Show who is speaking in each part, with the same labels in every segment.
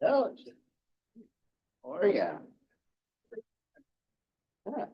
Speaker 1: Oh, or yeah. Yeah.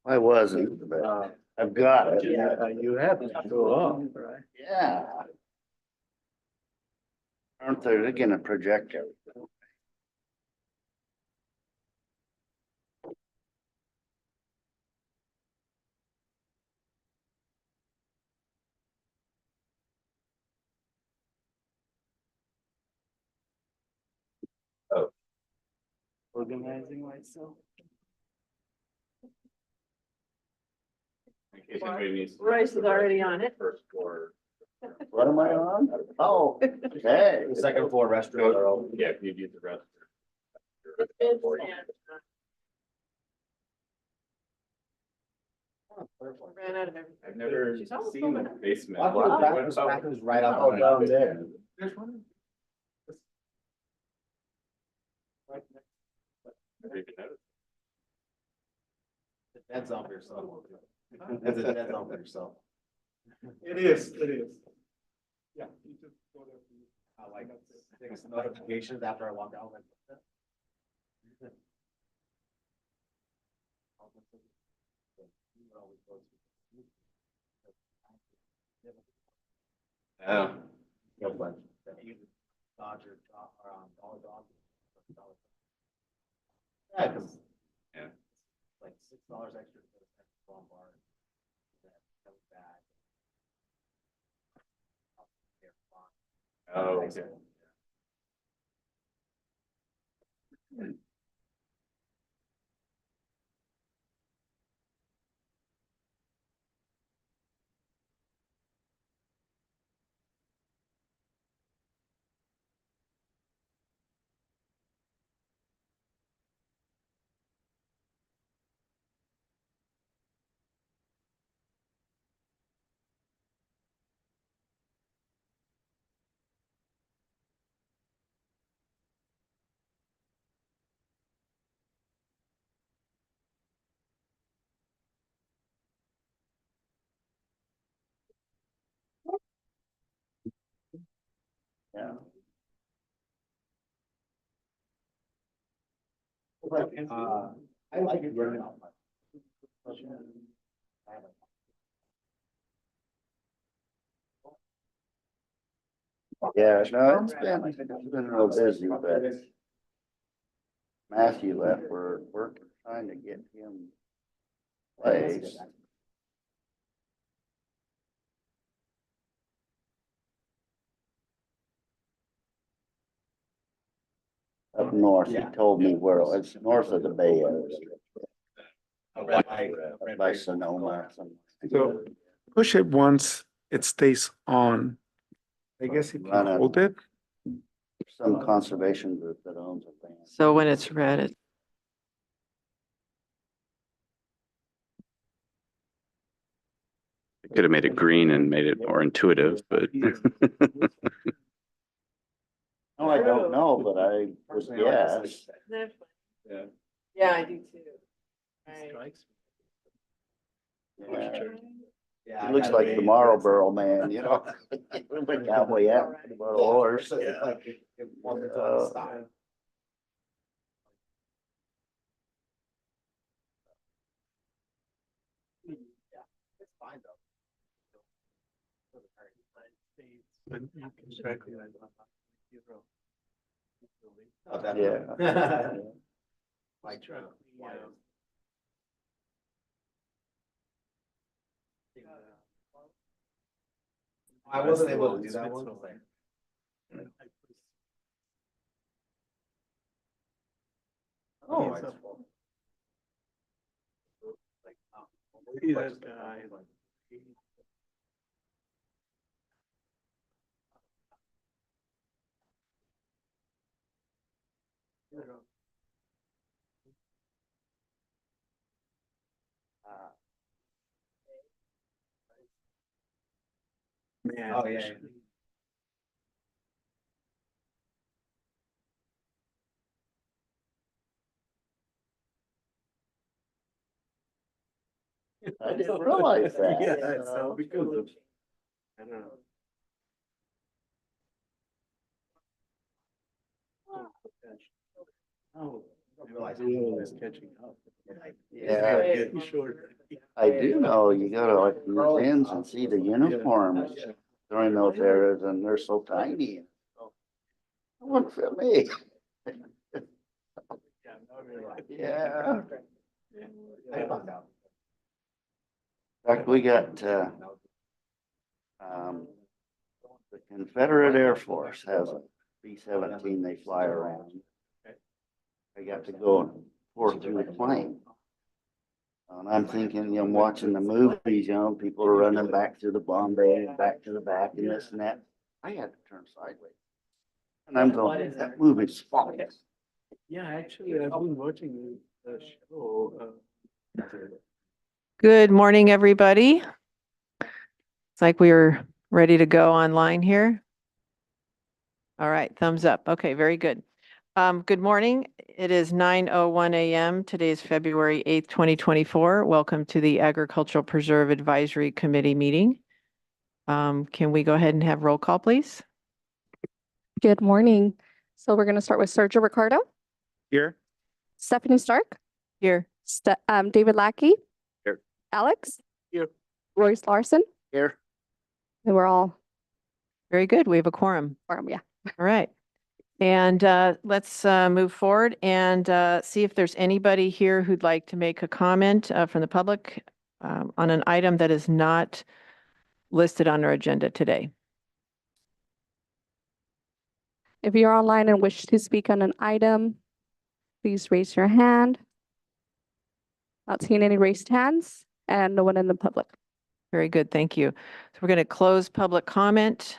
Speaker 1: I wasn't, but I've got it.
Speaker 2: You have to go off, right?
Speaker 1: Yeah. Aren't they gonna project everything?
Speaker 2: Organizing myself.
Speaker 3: Royce is already on it.
Speaker 1: What am I on? Oh, okay.
Speaker 4: The second floor restaurant are all.
Speaker 5: Yeah, if you use the rest.
Speaker 3: Ran out of everything.
Speaker 5: I've never
Speaker 3: She's almost
Speaker 5: seen
Speaker 3: open.
Speaker 5: the basement.
Speaker 4: Bathroom's right out.
Speaker 1: Oh, down there.
Speaker 4: The dead zone for yourself. That's a dead zone for yourself.
Speaker 2: It is. Yeah.
Speaker 4: I like things, notifications after I walk out.
Speaker 5: Oh,
Speaker 4: No fun. Dodger, dollar dog. Yeah, cause.
Speaker 5: Yeah.
Speaker 4: Like $6 extra for the one bar. Comes back.
Speaker 5: oh, okay.
Speaker 1: Yeah.
Speaker 4: I like it running out.
Speaker 1: Yeah, no, it's been real busy, but Matthew left, we're trying to get him placed. Up north, he told me where, it's north of the Bay Area, by Sonoma.
Speaker 6: So push it once, it stays on. I guess if you hold it,
Speaker 1: Some conservation group that owns a land.
Speaker 3: So when it's red, it.
Speaker 5: Could have made it green and made it more intuitive, but.
Speaker 1: No, I don't know, but I would guess.
Speaker 5: Yeah.
Speaker 3: Yeah, I do too. Right.
Speaker 1: Yeah.
Speaker 4: Yeah.
Speaker 1: He looks like the Marlboro man, you know? The cowboy hat, the horse.
Speaker 4: So it's like it wasn't on the side. Yeah, it's fine though.
Speaker 6: but you can directly.
Speaker 4: Oh,
Speaker 1: Yeah.
Speaker 4: definitely. Like, I wasn't able to do that one. Oh, I just-
Speaker 6: See that guy,
Speaker 4: Oh, yeah.
Speaker 1: I didn't realize that.
Speaker 2: Yeah, so because of, I don't know. Oh, Zoom is catching up.
Speaker 1: Yeah,
Speaker 2: Getting shorter.
Speaker 1: I do know, you go to like museums and see the uniforms during those eras and they're so tiny. It wouldn't fit me. Yeah. In fact, we got, the Confederate Air Force has a B-17 they fly around. I got to go and pour through the plane. And I'm thinking, you know, I'm watching the movies, you know, people are running back through the bomb bay and back to the back and this and that. I had to turn sideways. And I'm going, that movie's falling.
Speaker 2: Yeah, actually, I've been watching the show.
Speaker 3: Good morning, everybody. It's like we were ready to go online here. All right, thumbs up. Okay, very good. Good morning. It is 9:01 a.m. Today is February 8th, 2024. Welcome to the Agricultural Preserve Advisory Committee meeting. Can we go ahead and have roll call, please?
Speaker 7: Good morning. So we're going to start with Sergio Ricardo,
Speaker 6: Here,
Speaker 7: Stephanie Stark,
Speaker 3: Here.
Speaker 7: David Lackey.
Speaker 5: Here.
Speaker 7: Alex.
Speaker 2: Here.
Speaker 7: Royce Larson.
Speaker 1: Here,
Speaker 7: And we're all,
Speaker 3: Very good. We have a quorum.
Speaker 7: yeah.
Speaker 3: All right. And let's move forward and see if there's anybody here who'd like to make a comment from the public on an item that is not listed on our agenda today.
Speaker 7: If you're online and wish to speak on an item, please raise your hand. Not seeing any raised hands and no one in the public.
Speaker 3: Very good. Thank you. So we're going to close public comment.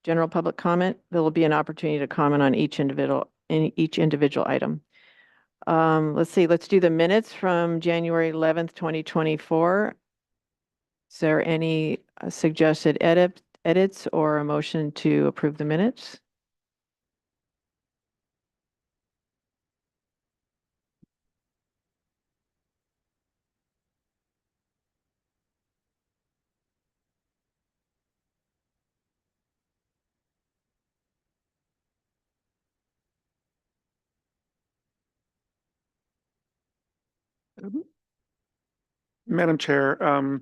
Speaker 3: General public comment. There will be an opportunity to comment on each individual item. Let's see, let's do the minutes from January 11th, 2024. Is there any suggested edits or a motion to approve the minutes?
Speaker 6: Madam Chair,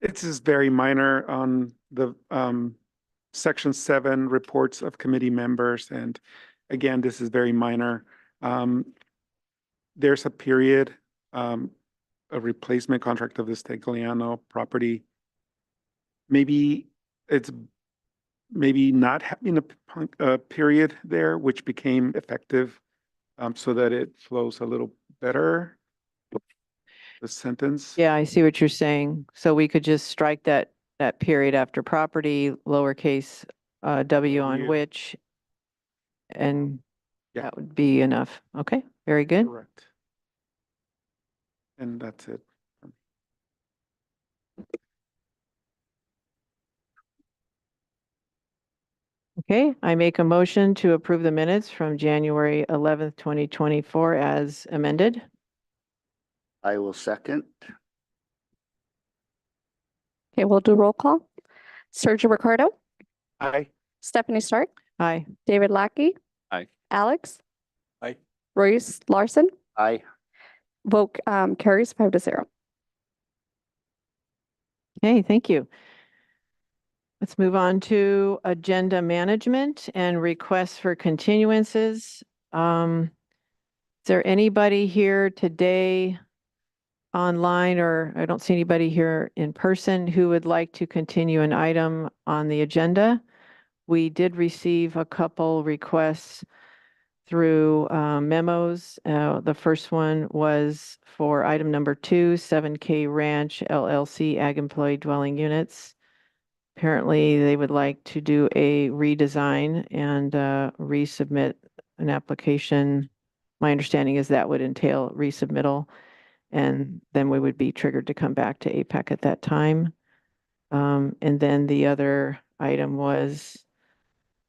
Speaker 6: it's just very minor on the section 7 reports of committee members. And again, this is very minor. There's a period, a replacement contract of the Stagliano property. Maybe it's not having a period there, which became effective so that it flows a little better. The sentence.
Speaker 3: Yeah, I see what you're saying. So we could just strike that period after property, lowercase w on
Speaker 6: W.
Speaker 3: which, and
Speaker 6: Yeah.
Speaker 3: that would be enough. Okay, very good.
Speaker 6: Correct. And that's it.
Speaker 3: Okay, I make a motion to approve the minutes from January 11th, 2024 as amended.
Speaker 1: I will second.
Speaker 7: Okay, we'll do roll call. Sergio Ricardo,
Speaker 6: Aye.
Speaker 7: Stephanie Stark,
Speaker 3: Aye.
Speaker 7: David Lackey.
Speaker 5: Aye.
Speaker 7: Alex.
Speaker 2: Aye.
Speaker 7: Royce Larson.
Speaker 1: Aye.
Speaker 7: Vote carries 5-0.
Speaker 3: Okay, thank you. Let's move on to agenda management and requests for continuances. Is there anybody here today online, or I don't see anybody here in person who would like to continue an item on the agenda? We did receive a couple requests through memos. The first one was for item number 2, 7K Ranch LLC Ag Employee Dwelling Units. Apparently, they would like to do a redesign and resubmit an application. My understanding is that would entail resubmittal, and then we would be triggered to come back to APAC at that time. And then the other item was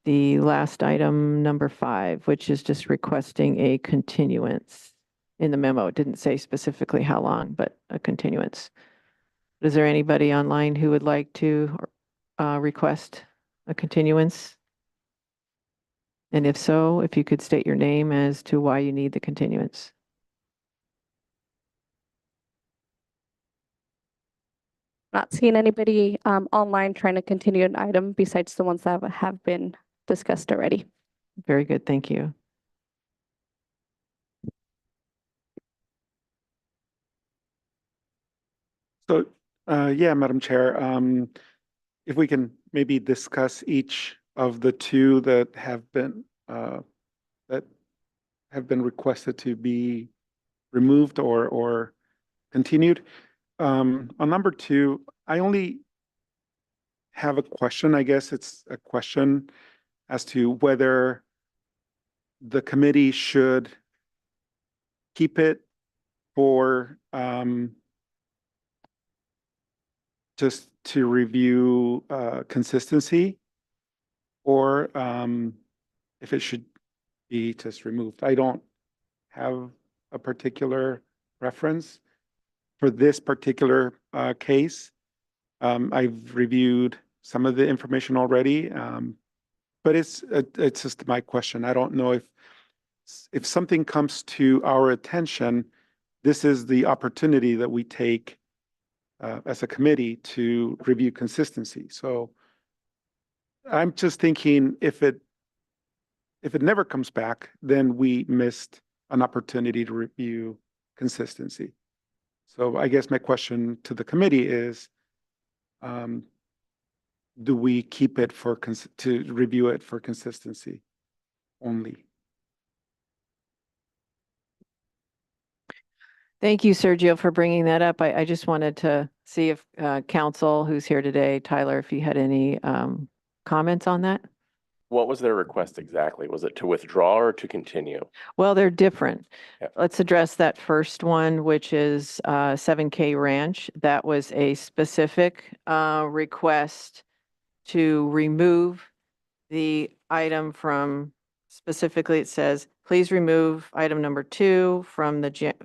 Speaker 3: the last item, number 5, which is just requesting a continuance. In the memo, it didn't say specifically how long, but a continuance. Is there anybody online who would like to request a continuance? And if so, if you could state your name as to why you need the continuance.
Speaker 7: Not seeing anybody online trying to continue an item besides the ones that have been discussed already.
Speaker 3: Very good, thank you.
Speaker 6: So, yeah, Madam Chair, if we can maybe discuss each of the two that have been requested to be removed or continued. On number 2, I only have a question. I guess it's a question as to whether the committee should keep it for just to review consistency, or if it should be just removed. I don't have a particular preference for this particular case. I've reviewed some of the information already, but it's just my question. I don't know if something comes to our attention, this is the opportunity that we take as a committee to review consistency. So I'm just thinking if it never comes back, then we missed an opportunity to review consistency. So I guess my question to the committee is, do we keep it to review it for consistency only?
Speaker 3: Thank you, Sergio, for bringing that up. I just wanted to see if council who's here today, Tyler, if you had any comments on that?
Speaker 8: What was their request exactly? Was it to withdraw or to continue?
Speaker 3: Well, they're different.
Speaker 8: Yeah.
Speaker 3: Let's address that first one, which is 7K Ranch. That was a specific request to remove the item from, specifically it says, please remove item number 2 from the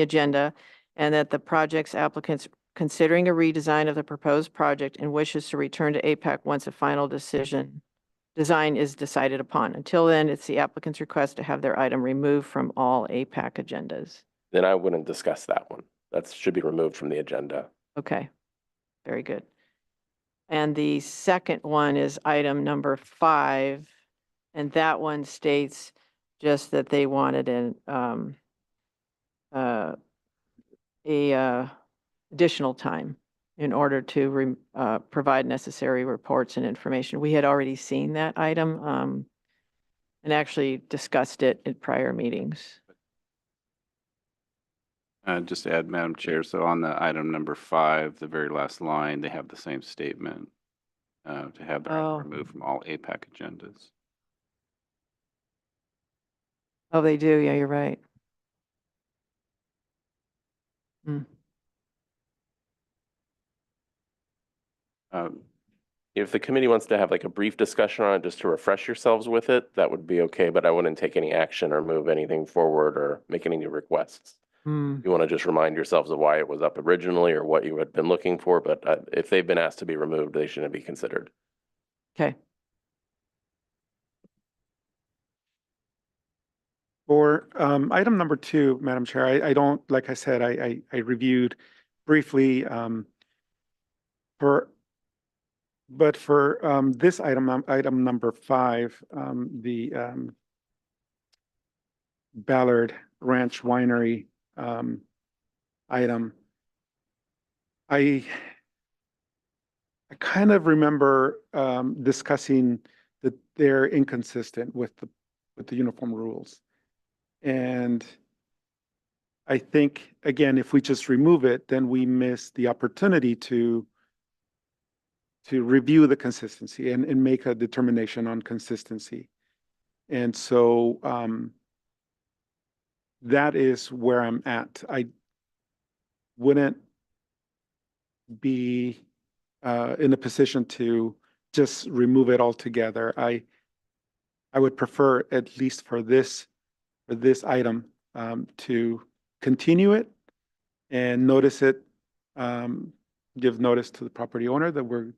Speaker 3: agenda, and that the project's applicants considering a redesign of the proposed project and wishes to return to APAC once a final design is decided upon. Until then, it's the applicant's request to have their item removed from all APAC agendas.
Speaker 8: Then I wouldn't discuss that one. That should be removed from the agenda.
Speaker 3: Okay, very good. And the second one is item number 5, and that one states just that they wanted additional time in order to provide necessary reports and information. We had already seen that item and actually discussed it at prior meetings.
Speaker 5: Just to add, Madam Chair, so on the item number 5, the very last line, they have the same statement to have their item removed from all APAC agendas.
Speaker 3: Oh, they do. Yeah, you're right.
Speaker 8: If the committee wants to have like a brief discussion on it, just to refresh yourselves with it, that would be okay, but I wouldn't take any action or move anything forward or make any new requests. You want to just remind yourselves of why it was up originally or what you had been looking for, but if they've been asked to be removed, they shouldn't be considered.
Speaker 3: Okay.
Speaker 6: For item number 2, Madam Chair, I don't, like I said, I reviewed briefly but for this item, item number 5, the Ballard Ranch Winery item, I kind of remember discussing that they're inconsistent with the uniform rules. And I think, again, if we just remove it, then we miss the opportunity to review the consistency and make a determination on consistency. And so that is where I'm at. I wouldn't be in a position to just remove it altogether. I would prefer, at least for this item, to continue it and notice it, give notice to the property owner that we're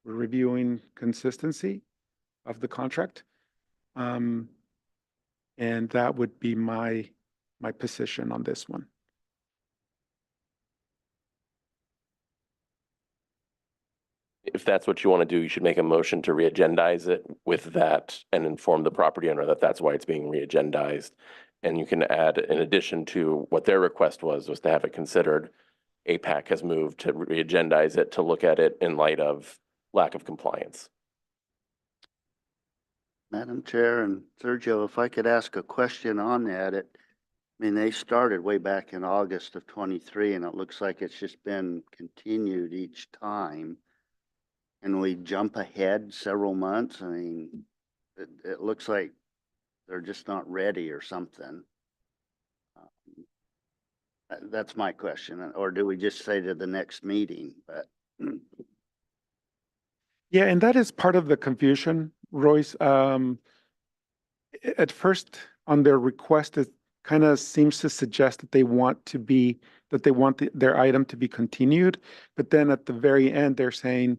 Speaker 6: reviewing consistency of the contract. And that would be my position on this one.
Speaker 8: If that's what you want to do, you should make a motion to re-agendize it with that and inform the property owner that that's why it's being re-agendized. And you can add, in addition to what their request was to have it considered, APAC has moved to re-agendize it to look at it in light of lack of compliance.
Speaker 1: Madam Chair and Sergio, if I could ask a question on that, I mean, they started way back in August of 23, and it looks like it's just been continued each time. And we jump ahead several months. I mean, it looks like they're just not ready or something. That's my question. Or do we just say to the next meeting? But
Speaker 6: Yeah, and that is part of the confusion, Royce. At first, on their request, it kind of seems to suggest that they want their item to be continued. But then at the very end, they're saying,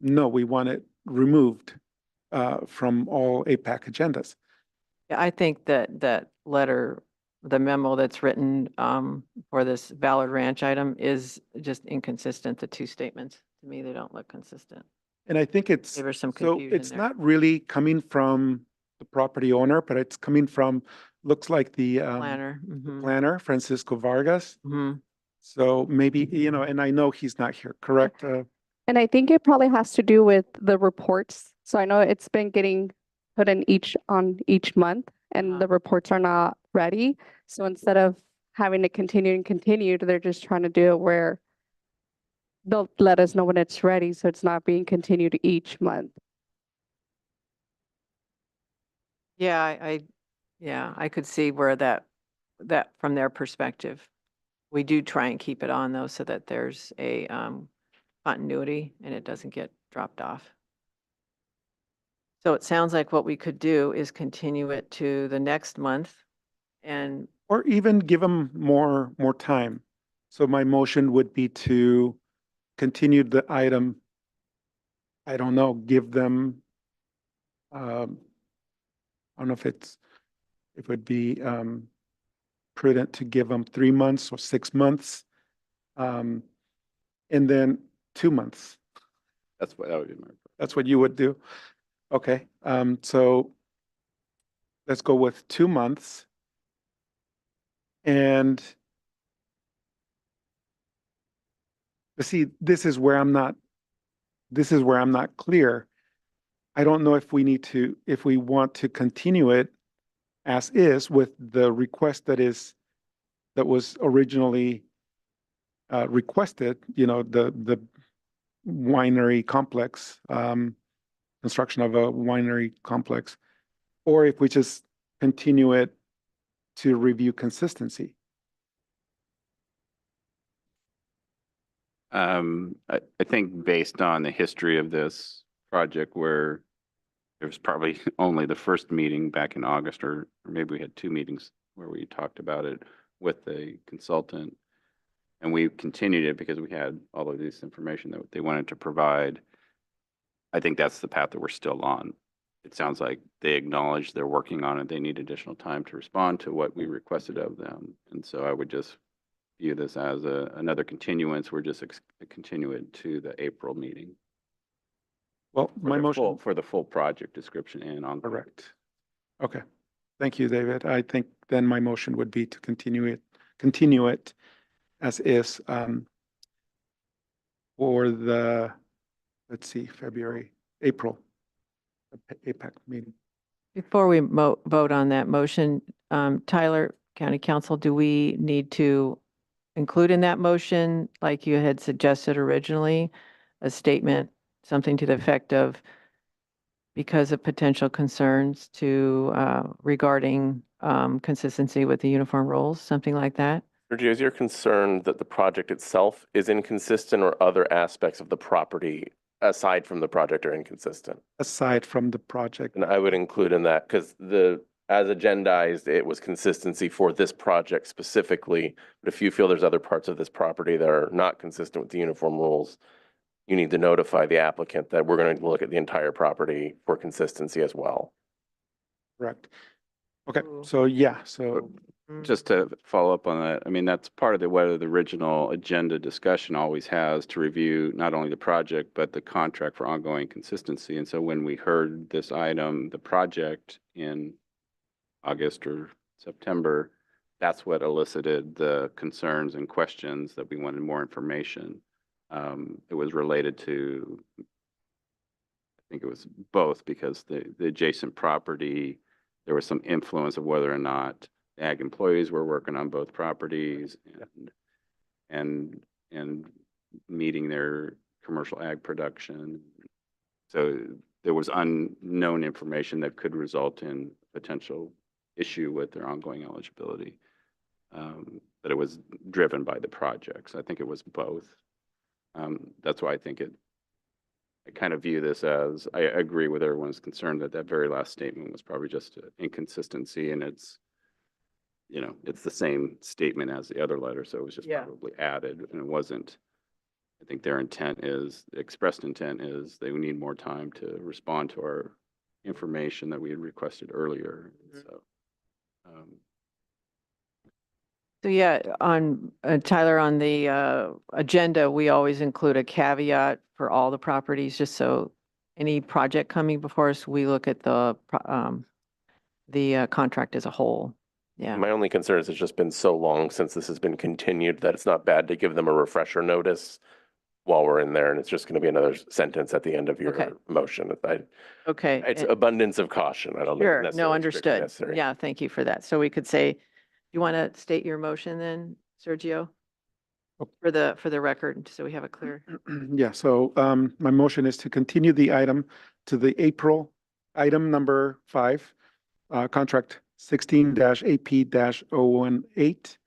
Speaker 6: no, we want it removed from all APAC agendas.
Speaker 3: Yeah, I think that letter, the memo that's written for this Ballard Ranch item is just inconsistent, the two statements. To me, they don't look consistent.
Speaker 6: And I think it's,
Speaker 3: There was some
Speaker 6: so
Speaker 3: confusion
Speaker 6: it's
Speaker 3: there.
Speaker 6: not really coming from the property owner, but it's coming from, looks like the
Speaker 3: Planner.
Speaker 6: planner, Francisco Vargas.
Speaker 3: Mhm.
Speaker 6: So maybe, and I know he's not here, correct?
Speaker 7: And I think it probably has to do with the reports. So I know it's been getting put in on each month and
Speaker 3: Uh-huh.
Speaker 7: the reports are not ready. So instead of having to continue, they're just trying to do it where they'll let us know when it's ready. So it's not being continued each month.
Speaker 3: Yeah, I could see where that from their perspective. We do try and keep it on though, so that there's a continuity and it doesn't get dropped off. So it sounds like what we could do is continue it to the next month and,
Speaker 6: Or even give them more time. So my motion would be to continue the item. I don't know, give them, I don't know if it would be prudent to give them 3 months or 6 months. And then 2 months.
Speaker 5: That would be my.
Speaker 6: That's what you would do? Okay, so let's go with 2 months. And see, this is where I'm not clear. I don't know if we want to continue it as is with the request that was originally requested, the winery complex, construction of a winery complex, or if we just continue it to review consistency.
Speaker 5: I think based on the history of this project where there was probably only the first meeting back in August, or maybe we had 2 meetings where we talked about it with the consultant. And we continued it because we had all of this information that they wanted to provide. I think that's the path that we're still on. It sounds like they acknowledge they're working on it. They need additional time to respond to what we requested of them. And so I would just view this as another continuance. We're just continue it to the April meeting.
Speaker 6: Well, my motion.
Speaker 5: For the full project description and on.
Speaker 6: Correct. Okay. Thank you, David. I think then my motion would be to continue it as is for the, let's see, April APAC meeting.
Speaker 3: before we vote on that motion, Tyler, County Council, do we need to include in that motion, like you had suggested originally, a statement, something to the effect of, because of potential concerns regarding consistency with the uniform rules, something like that?
Speaker 8: Sergio, is your concern that the project itself is inconsistent or other aspects of the property aside from the project are inconsistent?
Speaker 6: Aside from the project.
Speaker 8: And I would include in that, because as agendized, it was consistency for this project specifically. But if you feel there's other parts of this property that are not consistent with the uniform rules, you need to notify the applicant that we're going to look at the entire property for consistency as well.
Speaker 6: Correct. Okay,
Speaker 3: Ooh.
Speaker 6: so yeah, so
Speaker 5: Just to follow up on that, I mean, that's part of what the original agenda discussion always has to review not only the project, but the contract for ongoing consistency. And so when we heard this item, the project in August or September, that's what elicited the concerns and questions that we wanted more information. It was related to, I think it was both, because the adjacent property, there was some influence of whether or not ag employees were working on both properties and meeting their commercial ag production. So there was unknown information that could result in potential issue with their ongoing eligibility. But it was driven by the projects. I think it was both. That's why I think I kind of view this as, I agree with everyone's concern that that very last statement was probably just an inconsistency, and it's, you know, it's the same statement as the other letter, so it was just
Speaker 3: Yeah.
Speaker 5: probably added, and it wasn't. I think their intent is, the expressed intent is they need more time to respond to our information that we had requested earlier, so.
Speaker 3: So yeah, on Tyler, on the agenda, we always include a caveat for all the properties, just so any project coming before us, we look at the contract as a whole. Yeah.
Speaker 8: My only concern is it's just been so long since this has been continued that it's not bad to give them a refresher notice while we're in there, and it's just going to be another sentence at the end of
Speaker 3: Okay.
Speaker 8: your motion.
Speaker 3: Okay.
Speaker 8: It's
Speaker 3: and-
Speaker 8: abundance of caution. I don't
Speaker 3: Sure,
Speaker 8: necessarily
Speaker 3: no,
Speaker 8: think it's
Speaker 3: understood.
Speaker 8: necessary.
Speaker 3: Yeah, thank you for that. So we could say, you want to state your motion then, Sergio?
Speaker 6: Oh.
Speaker 3: For the record, so we have it clear.
Speaker 6: yeah, so my motion is to continue the item to the April item number 5, contract 16-AP-018,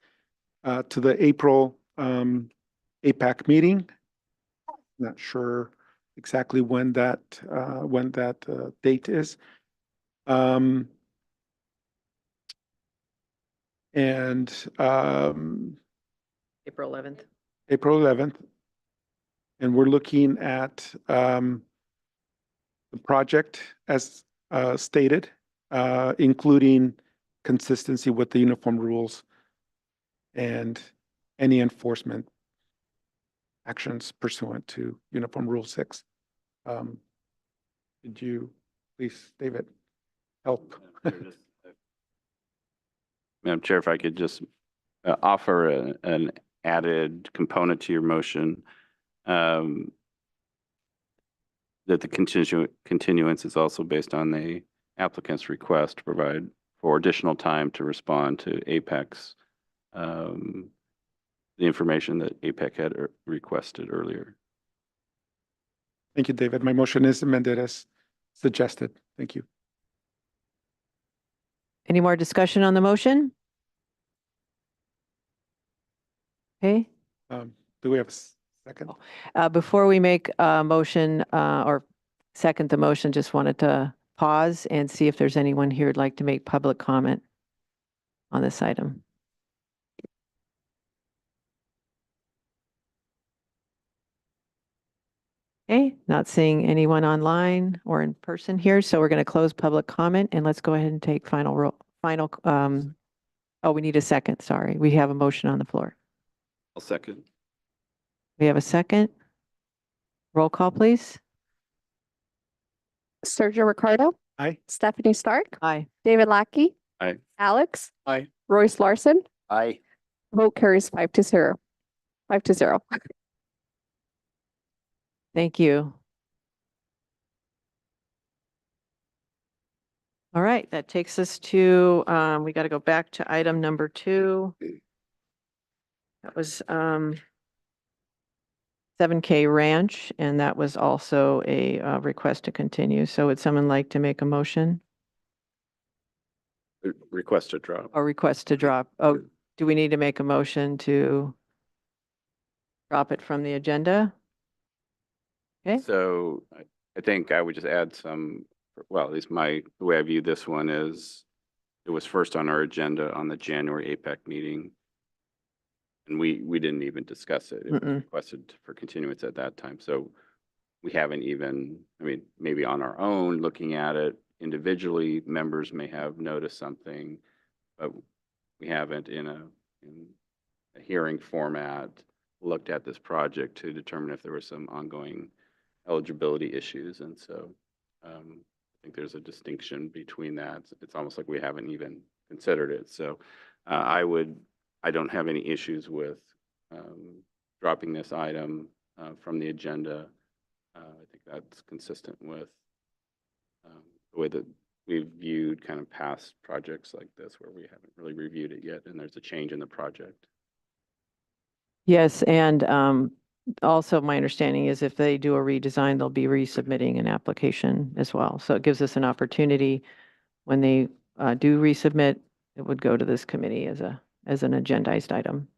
Speaker 6: to the April APAC meeting. Not sure exactly when that date is. And
Speaker 3: April 11th.
Speaker 6: April 11th. And we're looking at the project as stated, including consistency with the uniform rules and any enforcement actions pursuant to Uniform Rule 6. Could you please, David, help?
Speaker 5: Madam Chair, if I could just offer an added component to your motion, that the continuance is also based on the applicant's request to provide for additional time to respond to Apex, the information that APEC had requested earlier.
Speaker 6: Thank you, David. My motion is amended as suggested. Thank you.
Speaker 3: Any more discussion on the motion? Okay,
Speaker 6: Do we have a second?
Speaker 3: before we make a motion or second the motion, just wanted to pause and see if there's anyone here who'd like to make public comment on this item. Okay, not seeing anyone online or in person here, so we're going to close public comment and let's go ahead and take final, oh, we need a second, sorry. We have a motion on the floor.
Speaker 5: I'll second.
Speaker 3: We have a second. Roll call, please.
Speaker 7: Sergio Ricardo,
Speaker 6: Aye.
Speaker 7: Stephanie Stark,
Speaker 3: Aye.
Speaker 7: David Lackey.
Speaker 5: Aye.
Speaker 7: Alex.
Speaker 6: Aye.
Speaker 7: Royce Larson.
Speaker 1: Aye.
Speaker 7: Vote carries 5-0. 5-0.
Speaker 3: Thank you. All right, that takes us to, we got to go back to item number 2. That was 7K Ranch, and that was also a request to continue. So would someone like to make a motion
Speaker 5: Request to drop.
Speaker 3: or request to drop? Oh, do we need to make a motion to drop it from the agenda? Okay,
Speaker 5: So I think I would just add some, well, at least the way I view this one is it was first on our agenda on the January APEC meeting. And we didn't even discuss it. It was
Speaker 3: Mm-mm.
Speaker 5: requested for continuance at that time. So we haven't even, I mean, maybe on our own, looking at it individually, members may have noticed something, but we haven't in a hearing format looked at this project to determine if there were some ongoing eligibility issues. And so I think there's a distinction between that. It's almost like we haven't even considered it. So I don't have any issues with dropping this item from the agenda. I think that's consistent with the way that we've viewed kind of past projects like this where we haven't really reviewed it yet and there's a change in the project.
Speaker 3: yes, and also my understanding is if they do a redesign, they'll be resubmitting an application as well. So it gives us an opportunity when they do resubmit, it would go to this committee as an agendized item.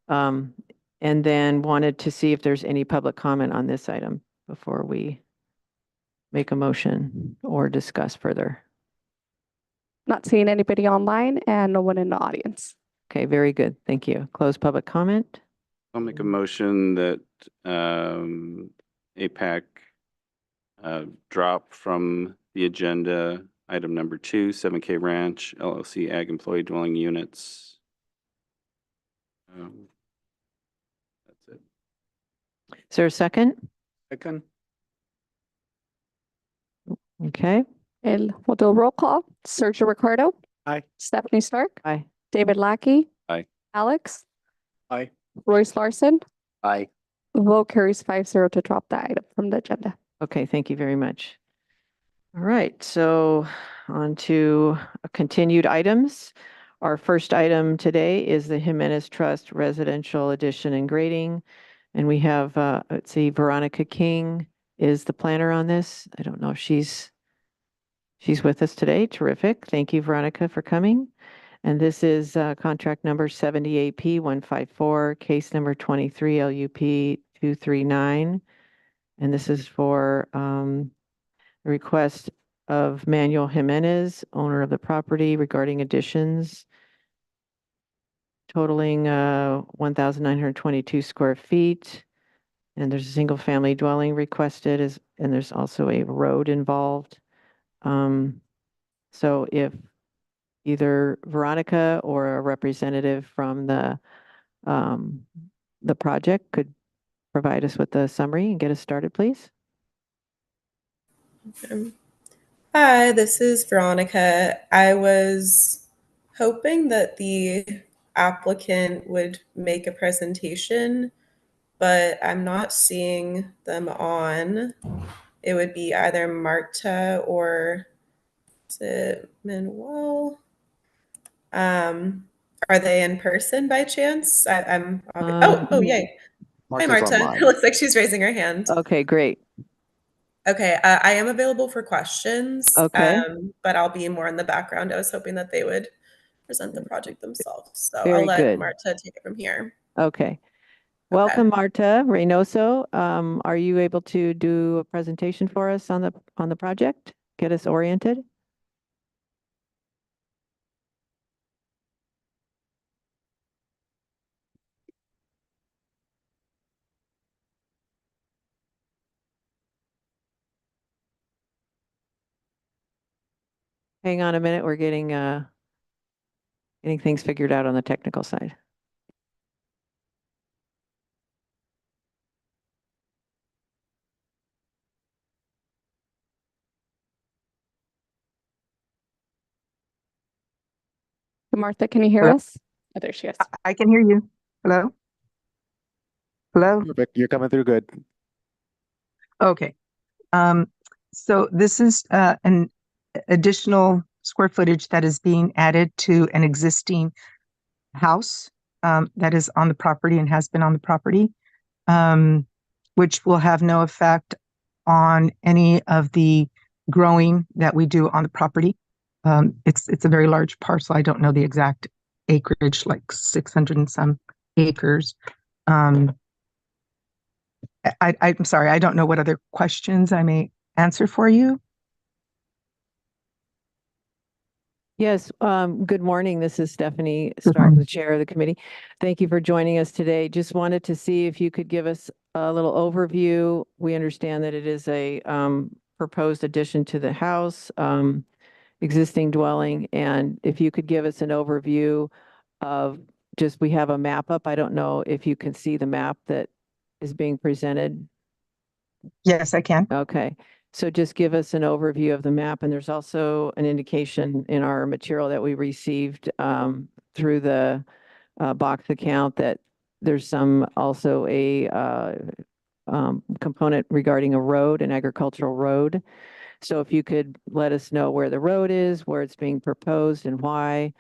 Speaker 3: And then wanted to see if there's any public comment on this item before we make a motion or discuss further.
Speaker 7: Not seeing anybody online and no one in the audience.
Speaker 3: Okay, very good. Thank you. Close public comment.
Speaker 5: I'll make a motion that APAC drop from the agenda item number 2, 7K Ranch LLC Ag Employee Dwelling Units. That's it.
Speaker 3: Is there a second?
Speaker 6: Second.
Speaker 3: Okay,
Speaker 7: And we'll do a roll call. Sergio Ricardo.
Speaker 6: Aye.
Speaker 7: Stephanie Stark.
Speaker 3: aye.
Speaker 7: David Lackey.
Speaker 5: Aye.
Speaker 7: Alex.
Speaker 6: Aye.
Speaker 7: Royce Larson.
Speaker 1: Aye.
Speaker 7: Vote carries 5-0 to drop the item from the agenda.
Speaker 3: Okay, thank you very much. All right, so on to continued items. Our first item today is the Jimenez Trust Residential Addition and Grading. And we have, let's see, Veronica King is the planner on this. I don't know if she's with us today. Terrific. Thank you, Veronica, for coming. And this is contract number 70AP154, case number 23 LUP239. And this is for a request of Manuel Jimenez, owner of the property, regarding additions totaling 1,922 square feet. And there's a single family dwelling requested, and there's also a road involved. So if either Veronica or a representative from the project could provide us with the summary and get us started, please.
Speaker 9: Hi, this is Veronica. I was hoping that the applicant would make a presentation, but I'm not seeing them on. It would be either Marta or is it Manuel? Are they in person by chance? Oh, yay. Hi,
Speaker 1: Martha's
Speaker 9: Marta.
Speaker 1: online.
Speaker 9: It looks like she's raising her hand.
Speaker 3: Okay, great.
Speaker 9: Okay, I am available for questions.
Speaker 3: Okay.
Speaker 9: But I'll be more in the background. I was hoping that they would present the project themselves. So
Speaker 3: Very
Speaker 9: I'll let
Speaker 3: good.
Speaker 9: Marta take it from here.
Speaker 3: Okay. Welcome, Marta Reynoso. Are you able to do a presentation for us on the project? Get us oriented? Hang on a minute. We're getting things figured out on the technical side.
Speaker 7: Martha, can you hear
Speaker 10: Hello?
Speaker 7: us? Oh, there she is.
Speaker 10: I can hear you. Hello? Hello?
Speaker 6: Perfect. You're coming through good.
Speaker 10: Okay. So this is an additional square footage that is being added to an existing house that is on the property and has been on the property, which will have no effect on any of the growing that we do on the property. It's a very large parcel. I don't know the exact acreage, like 600 and some acres. I'm sorry, I don't know what other questions I may answer for you.
Speaker 3: Yes, good morning. This is Stephanie
Speaker 10: Good
Speaker 3: Stark,
Speaker 10: morning.
Speaker 3: the chair of the committee. Thank you for joining us today. Just wanted to see if you could give us a little overview. We understand that it is a proposed addition to the house, existing dwelling, and if you could give us an overview of just, we have a map up. I don't know if you can see the map that is being presented.
Speaker 10: Yes, I can.
Speaker 3: Okay, so just give us an overview of the map, and there's also an indication in our material that we received through the box account that there's some, also a component regarding a road, an agricultural road. So if you could let us know where the road is, where it's being proposed and why,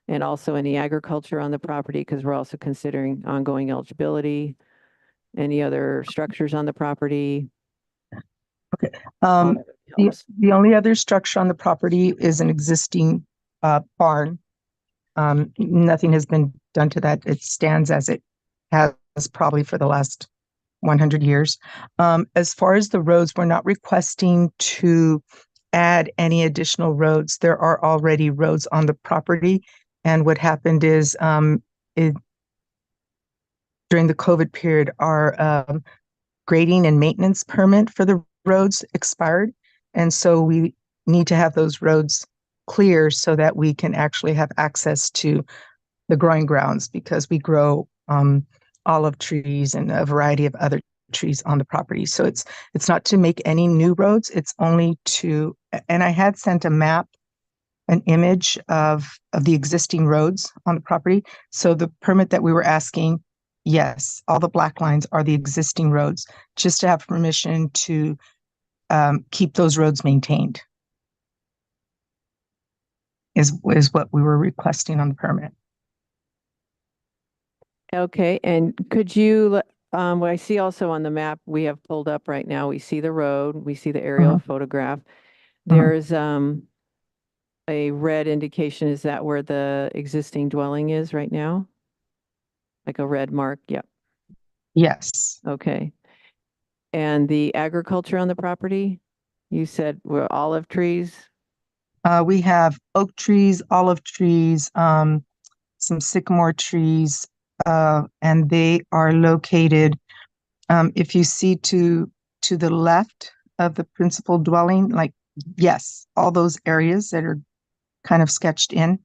Speaker 3: and also any agriculture on the property, because we're also considering ongoing eligibility, any other structures on the property.
Speaker 10: Um, the,
Speaker 3: helps.
Speaker 10: the only other structure on the property is an existing barn. Nothing has been done to that. It stands as it has probably for the last 100 years. As far as the roads, we're not requesting to add any additional roads. There are already roads on the property. And what happened is during the COVID period, our grading and maintenance permit for the roads expired. And so we need to have those roads clear so that we can actually have access to the growing grounds, because we grow olive trees and a variety of other trees on the property. So it's not to make any new roads. It's only to, and I had sent a map, an image of the existing roads on the property. So the permit that we were asking, yes, all the black lines are the existing roads, just to have permission to keep those roads maintained is what we were requesting on the permit.
Speaker 3: Okay, and could you, what I see also on the map we have pulled up right now, we see the road, we see the aerial photograph. There's a red indication. Is that where the existing dwelling is right now? Like a red mark? Yep.
Speaker 10: Yes.
Speaker 3: Okay. And the agriculture on the property? You said were olive trees?
Speaker 10: We have oak trees, olive trees, some sycamore trees, and they are located, if you see to the left of the principal dwelling, like, yes, all those areas that are kind of sketched in.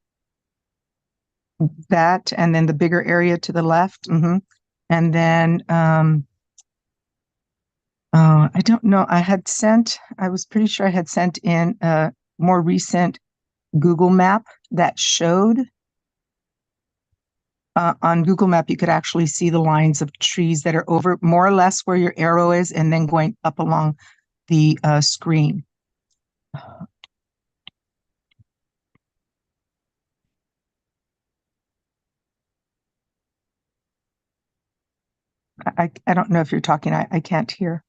Speaker 10: That, and then the bigger area to the left. And then, I don't know, I was pretty sure I had sent in a more recent Google map that showed on Google Map, you could actually see the lines of trees that are over more or less where your arrow is, and then going up along the screen. I don't know if you're talking. I can't hear.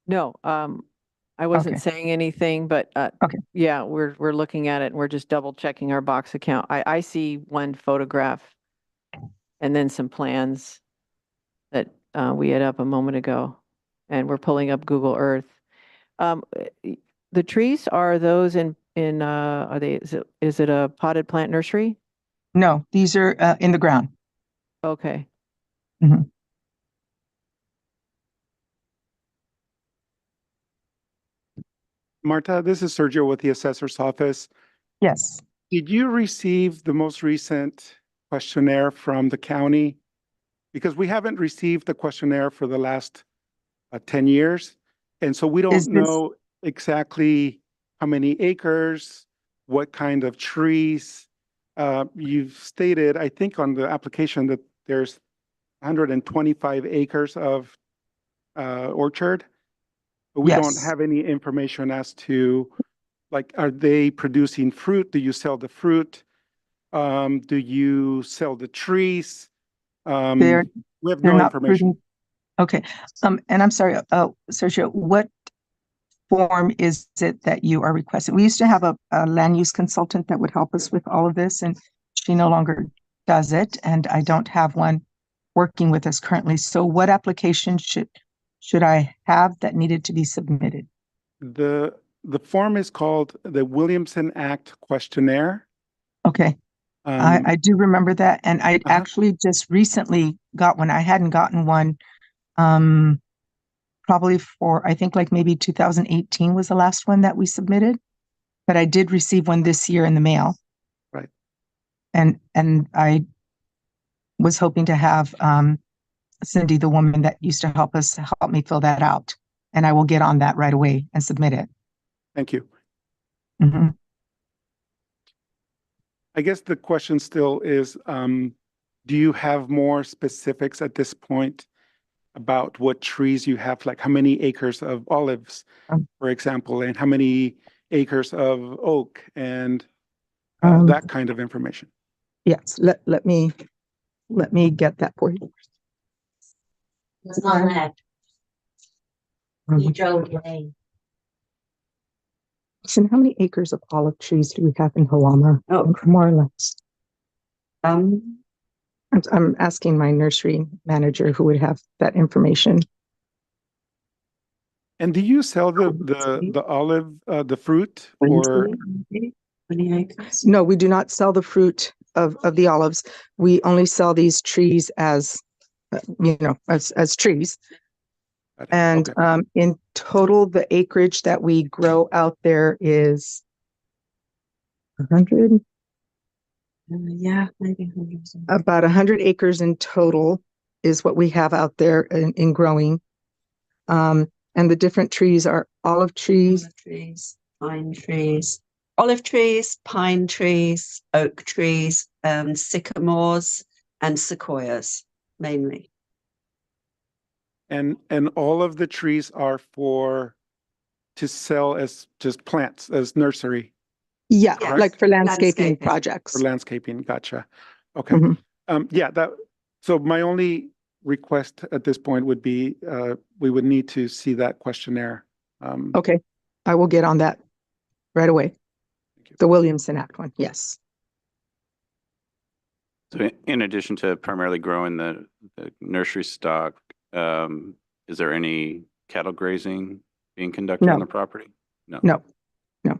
Speaker 3: No, I wasn't
Speaker 10: Okay.
Speaker 3: saying anything, but
Speaker 10: Okay.
Speaker 3: yeah, we're looking at it and we're just double checking our box account. I see one photograph and then some plans that we had up a moment ago, and we're pulling up Google Earth. The trees, are those are they, is it a potted plant nursery?
Speaker 10: No, these are in the ground.
Speaker 3: Okay.
Speaker 6: Marta, this is Sergio with the assessor's office.
Speaker 10: Yes.
Speaker 6: Did you receive the most recent questionnaire from the county? Because we haven't received the questionnaire for the last 10 years. And so we don't know exactly how many acres, what kind of trees. You've stated, I think on the application, that there's 125 acres of orchard. But we don't
Speaker 10: Yes.
Speaker 6: have any information as to, like, are they producing fruit? Do you sell the fruit? Do you sell the trees? We have
Speaker 10: They're
Speaker 6: no
Speaker 10: not
Speaker 6: information.
Speaker 10: Okay. And I'm sorry, Sergio, what form is it that you are requesting? We used to have a land use consultant that would help us with all of this, and she no longer does it, and I don't have one working with us currently. So what application should I have that needed to be submitted?
Speaker 6: The form is called the Williamson Act Questionnaire.
Speaker 10: Okay,
Speaker 6: Um,
Speaker 10: I do remember that, and I
Speaker 6: Uh-huh.
Speaker 10: actually just recently got one. I hadn't gotten one, probably I think like maybe 2018 was the last one that we submitted, but I did receive one this year in the mail.
Speaker 6: Right.
Speaker 10: And I was hoping to have, Cindy, the woman that used to help me fill that out. And I will get on that right away and submit it.
Speaker 6: Thank you.
Speaker 10: Mhm.
Speaker 6: I guess the question still is, do you have more specifics at this point about what trees you have, like how many acres of olives,
Speaker 10: Um,
Speaker 6: for example, and how many acres of oak and that kind of information?
Speaker 10: Yes, let me get that for you.
Speaker 11: It's not that. You drove away.
Speaker 10: So how many acres of olive trees do we have in Halama?
Speaker 11: Oh.
Speaker 10: More or less.
Speaker 11: Um,
Speaker 10: I'm asking my nursery manager who would have that information.
Speaker 6: And do you sell the olive, the fruit, or?
Speaker 11: 20 acres.
Speaker 10: No, we do not sell the fruit of the olives. We only sell these trees as, as trees. And
Speaker 6: Okay.
Speaker 10: in total, the acreage that we grow out there is 100,
Speaker 11: Yeah, maybe 100.
Speaker 10: about 100 acres in total is what we have out there in growing. And the different trees are olive trees.
Speaker 11: Olive trees, pine trees, olive trees, pine trees, oak trees, sycamores, and sequoias mainly.
Speaker 6: And all of the trees are to sell as just plants, as nursery
Speaker 10: Yeah,
Speaker 11: Yes.
Speaker 10: like for landscaping
Speaker 11: Landscaping.
Speaker 10: projects.
Speaker 6: for landscaping. Gotcha. Okay.
Speaker 10: Mhm.
Speaker 6: Yeah, so my only request at this point would be, we would need to see that questionnaire.
Speaker 10: Okay, I will get on that right away.
Speaker 6: Thank you.
Speaker 10: The Williamson Act one, yes.
Speaker 5: So in addition to primarily growing the nursery stock, is there any cattle grazing being conducted on
Speaker 10: No.
Speaker 5: the property? No.
Speaker 10: No.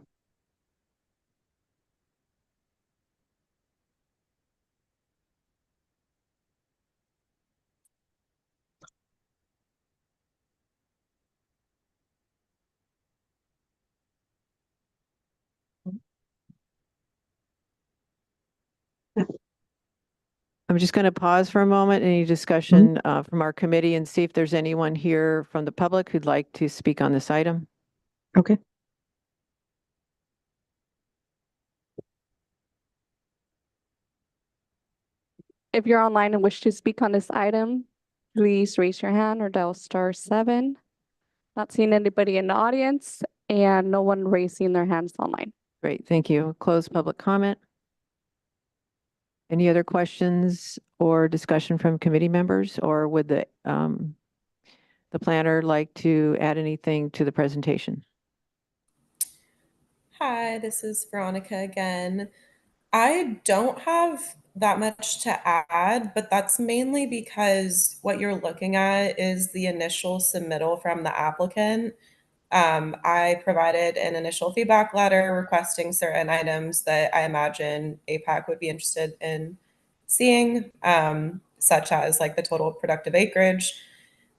Speaker 3: I'm just going to pause for a moment, any discussion from our committee, and see if there's anyone here from the public who'd like to speak on this item.
Speaker 10: Okay.
Speaker 7: If you're online and wish to speak on this item, please raise your hand or dial *7. Not seeing anybody in the audience and no one raising their hands online.
Speaker 3: Great, thank you. Close public comment. Any other questions or discussion from committee members, or would the planner like to add anything to the presentation?
Speaker 9: Hi, this is Veronica again. I don't have that much to add, but that's mainly because what you're looking at is the initial submittal from the applicant. I provided an initial feedback letter requesting certain items that I imagine APAC would be interested in seeing, such as like the total productive acreage,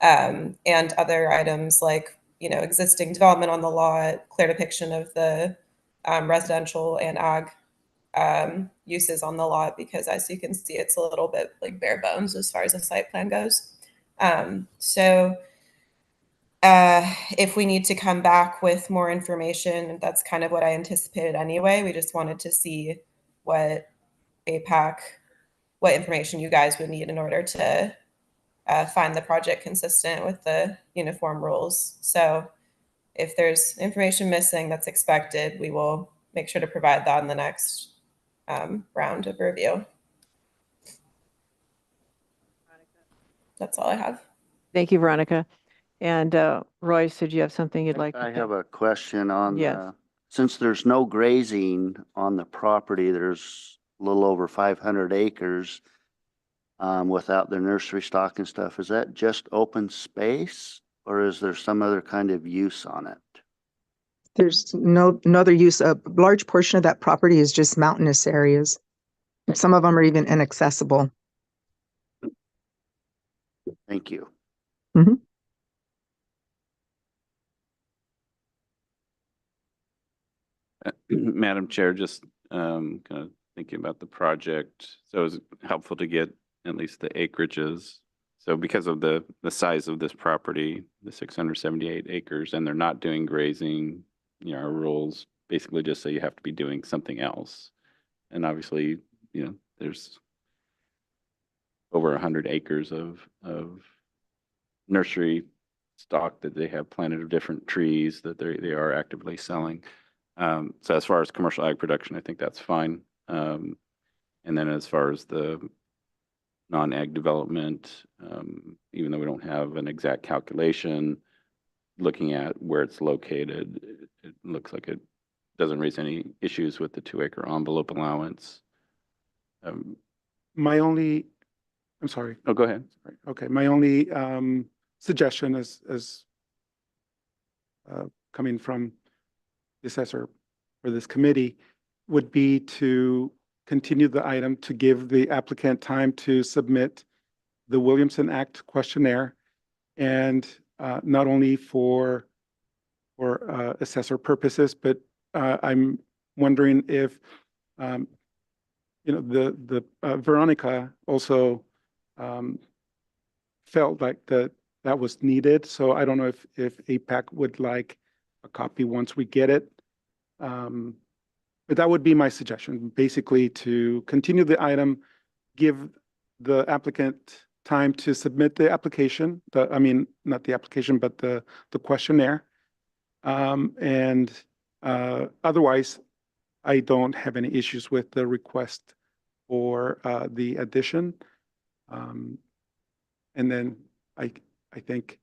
Speaker 9: and other items like, existing development on the lot, clear depiction of the residential and ag uses on the lot, because as you can see, it's a little bit like bare bones as far as the site plan goes. If we need to come back with more information, that's kind of what I anticipated anyway. We just wanted to see what information you guys would need in order to find the project consistent with the uniform rules. So if there's information missing that's expected, we will make sure to provide that in the next round of review. That's all I have.
Speaker 3: Thank you, Veronica. And Royce, did you have something you'd like to
Speaker 1: I
Speaker 3: say?
Speaker 1: have a question on
Speaker 3: Yes.
Speaker 1: since there's no grazing on the property, there's a little over 500 acres without their nursery stock and stuff. Is that just open space or is there some other kind of use on it?
Speaker 10: There's no other use. A large portion of that property is just mountainous areas. Some of them are even inaccessible.
Speaker 1: Thank you.
Speaker 5: Madam Chair, just kind of thinking about the project. So it's helpful to get at least the acreages. So because of the size of this property, the 678 acres, and they're not doing grazing, you know, our rules basically just say you have to be doing something else. And obviously, you know, there's over 100 acres of nursery stock that they have planted of different trees that they are actively selling. So as far as commercial ag production, I think that's fine. And then as far as the non-ag development, even though we don't have an exact calculation, looking at where it's located, it looks like it doesn't raise any issues with the 2-acre envelope allowance.
Speaker 6: My only, I'm sorry.
Speaker 5: Oh, go ahead. Sorry.
Speaker 6: Okay, my only suggestion is coming from the assessor for this committee would be to continue the item to give the applicant time to submit the Williamson Act questionnaire, and not only for assessor purposes, but I'm wondering if you know, the Veronica also felt like that was needed. So I don't know if APAC would like a copy once we get it. But that would be my suggestion, basically to continue the item, give the applicant time to submit the application, I mean, not the application, but the questionnaire. And otherwise, I don't have any issues with the request for the addition. And then I think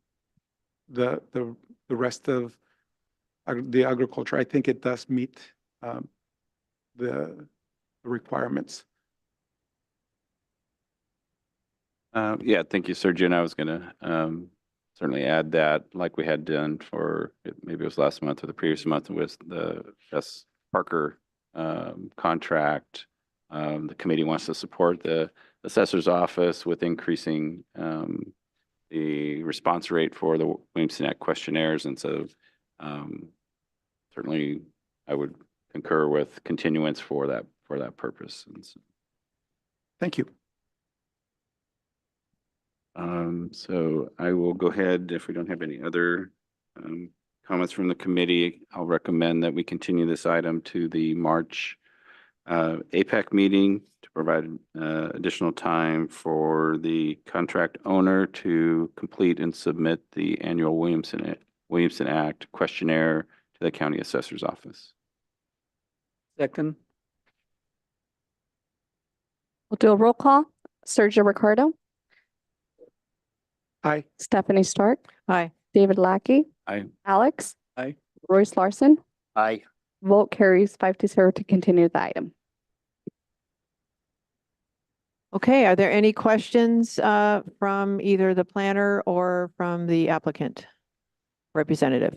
Speaker 6: the rest of the agriculture, I think it does meet the requirements.
Speaker 5: Yeah, thank you, Sergio. And I was going to certainly add that, like we had done for, maybe it was last month or the previous month with the S. Parker contract. The committee wants to support the assessor's office with increasing the response rate for the Williamson Act questionnaires. And so certainly I would concur with continuance for that purpose. And so,
Speaker 6: Thank you.
Speaker 5: So I will go ahead, if we don't have any other comments from the committee, I'll recommend that we continue this item to the March APAC meeting to provide additional time for the contract owner to complete and submit the annual Williamson Act questionnaire to the county assessor's office.
Speaker 2: Second.
Speaker 7: We'll do a roll call. Sergio Ricardo,
Speaker 6: Aye.
Speaker 7: Stephanie Stark,
Speaker 3: Hi.
Speaker 7: David Lackey,
Speaker 5: Aye.
Speaker 7: Alex.
Speaker 2: Aye.
Speaker 7: Royce Larson.
Speaker 1: Aye.
Speaker 7: Vote carries 5-0 to continue the item.
Speaker 3: Okay, are there any questions from either the planner or from the applicant representative?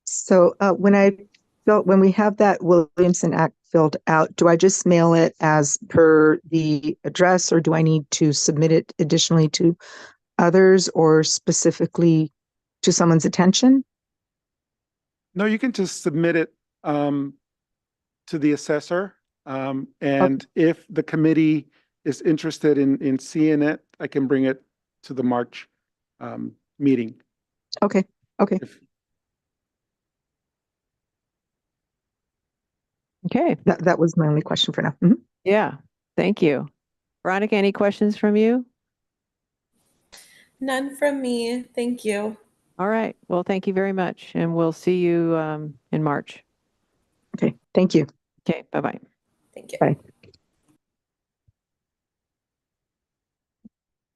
Speaker 10: So when we have that Williamson Act filled out, do I just mail it as per the address, or do I need to submit it additionally to others or specifically to someone's attention?
Speaker 6: No, you can just submit it to the assessor. And if the committee is interested in seeing it, I can bring it to the March meeting.
Speaker 10: Okay. Okay.
Speaker 3: Okay,
Speaker 10: That was my only question for now. Mhm.
Speaker 3: yeah, thank you. Veronica, any questions from you?
Speaker 9: None from me. Thank you.
Speaker 3: All right, well, thank you very much, and we'll see you in March.
Speaker 10: Okay. Thank you.
Speaker 3: Okay, bye-bye.
Speaker 9: Thank you.
Speaker 10: Bye.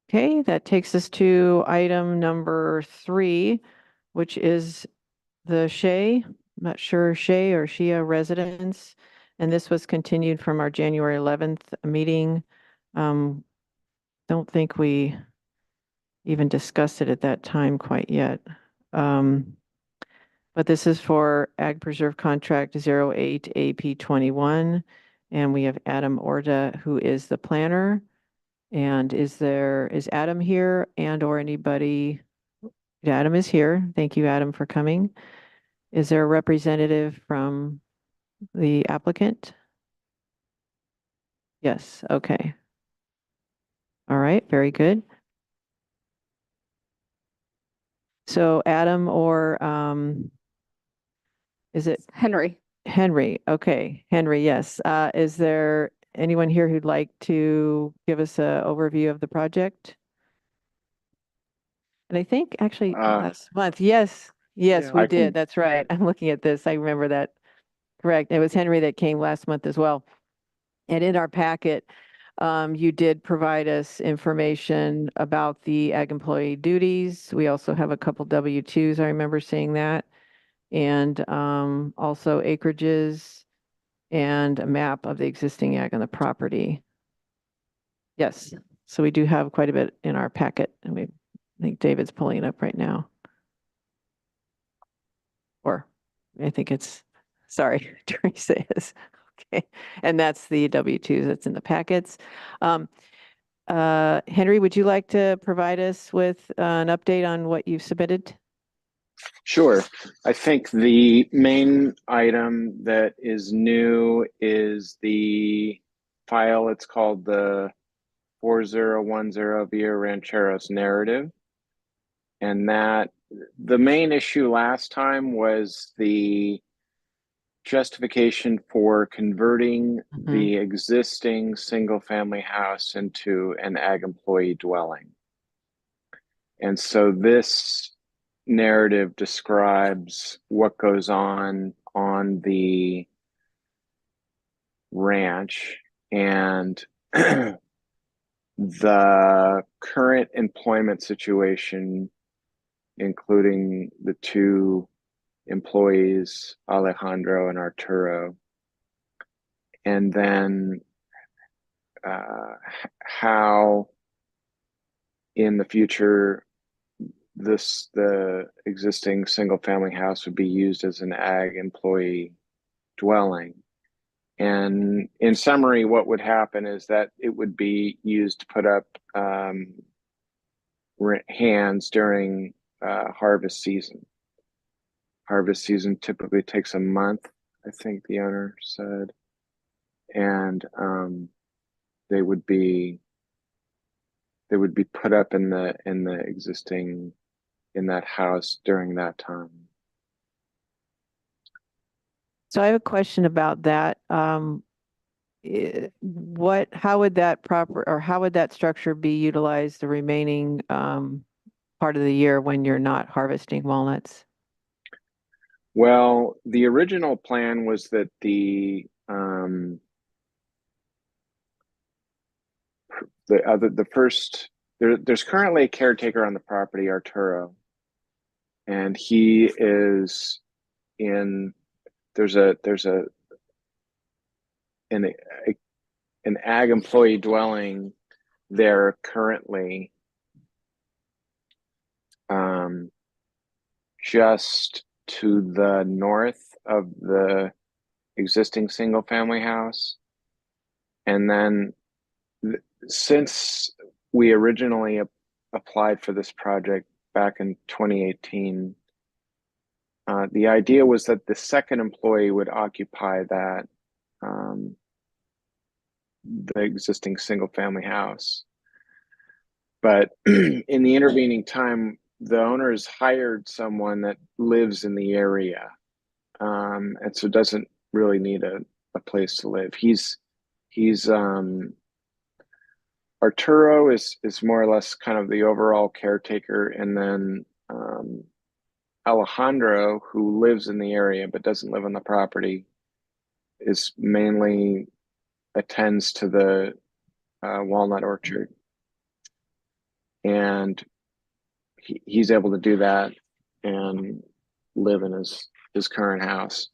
Speaker 3: Okay, that takes us to item number 3, which is the Shea, I'm not sure, Shea or Shea residence and this was continued from our January 11th meeting. Don't think we even discussed it at that time quite yet. But this is for Ag Preserve Contract 08 AP 21. And we have Adam Orda, who is the planner. And is Adam here and or anybody? Adam is here. Thank you, Adam, for coming. Is there a representative from the applicant? Yes, okay. All right, very good. So Adam or is it
Speaker 7: Henry.
Speaker 3: Henry? Okay, Henry, yes. Is there anyone here who'd like to give us an overview of the project? And I think actually last month, yes,
Speaker 6: Yeah,
Speaker 3: we
Speaker 6: I
Speaker 3: did.
Speaker 6: can-
Speaker 3: That's right. I'm looking at this. I remember that. Correct. It was Henry that came last month as well. And in our packet, you did provide us information about the ag employee duties. We also have a couple W-2s. I remember seeing that. And also acreages and a map of the existing ag on the property. Yes. So we do have quite a bit in our packet, and I think David's pulling it up right now. Or I think sorry, Teresa is. Okay. And that's the W-2s that's in the packets. Henry, would you like to provide us with an update on what you've submitted?
Speaker 12: Sure. I think the main item that is new is the file. It's called the 4010 Via Rancheros narrative. And that the main issue last time was the justification for converting the existing single family house into an ag employee dwelling. And so this narrative describes what goes on the ranch and the current employment situation, including the two employees, Alejandro and Arturo, and then how in the future the existing single family house would be used as an ag employee dwelling. And in summary, what would happen is that it would be used to put up hands during harvest season. Harvest season typically takes a month, I think the owner said, and they would be put up in the existing in that house during that time.
Speaker 3: So I have a question about that. How would that structure be utilized the remaining part of the year when you're not harvesting walnuts?
Speaker 12: Well, the original plan was that the first there's currently a caretaker on the property, Arturo, and he is in there's an ag employee dwelling there currently, just to the north of the existing single family house. And then since we originally applied for this project back in 2018, the idea was that the second employee would occupy that the existing single family house. But in the intervening time, the owners hired someone that lives in the area, and so doesn't really need a place to live. Arturo is more or less kind of the overall caretaker, and then Alejandro, who lives in the area but doesn't live on the property, is mainly attends to the walnut orchard, and he's able to do that and live in his current house.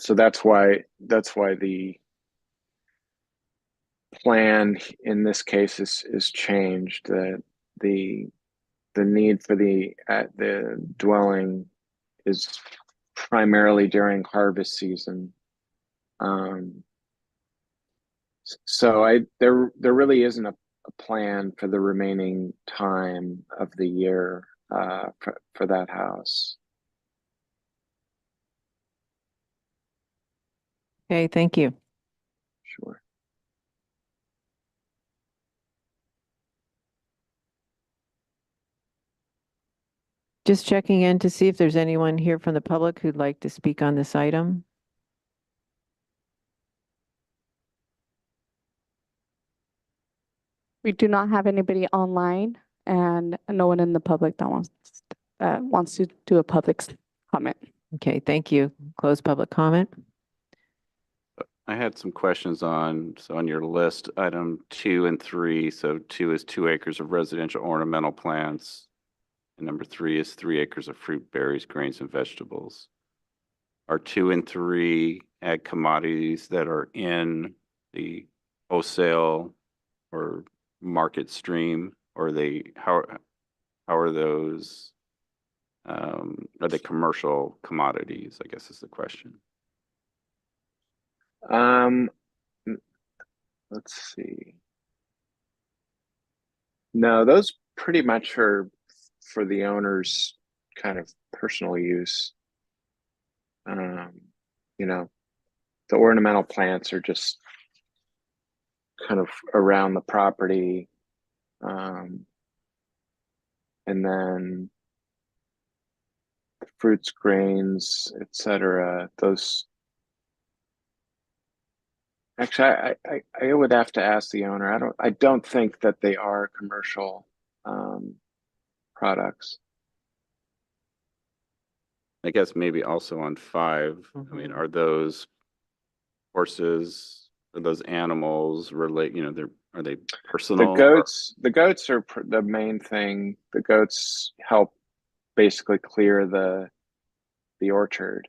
Speaker 12: so that's why the plan in this case is changed. The need for the dwelling is primarily during harvest season. So there really isn't a plan for the remaining time of the year for that house.
Speaker 3: Okay, thank you.
Speaker 12: Sure.
Speaker 3: Just checking in to see if there's anyone here from the public who'd like to speak on this item.
Speaker 7: We do not have anybody online and no one in the public that wants to do a public comment.
Speaker 3: Okay, thank you. Close public comment.
Speaker 5: I had some questions on your list, item 2 and 3. So 2 is 2 acres of residential ornamental plants. And number 3 is 3 acres of fruit, berries, grains, and vegetables. Are 2 and 3 ag commodities that are in the wholesale or market stream, or are they, how are those, are they commercial commodities, I guess is the question.
Speaker 12: Let's see. No, those pretty much are for the owner's kind of personal use. You know, the ornamental plants are just kind of around the property. And then the fruits, grains, etc. Those actually, I would have to ask the owner. I don't think that they are commercial products.
Speaker 5: I guess maybe also on 5, I mean, are those horses, are those animals relate, you know, are they personal?
Speaker 12: The goats are the main thing. The goats help basically clear the orchard,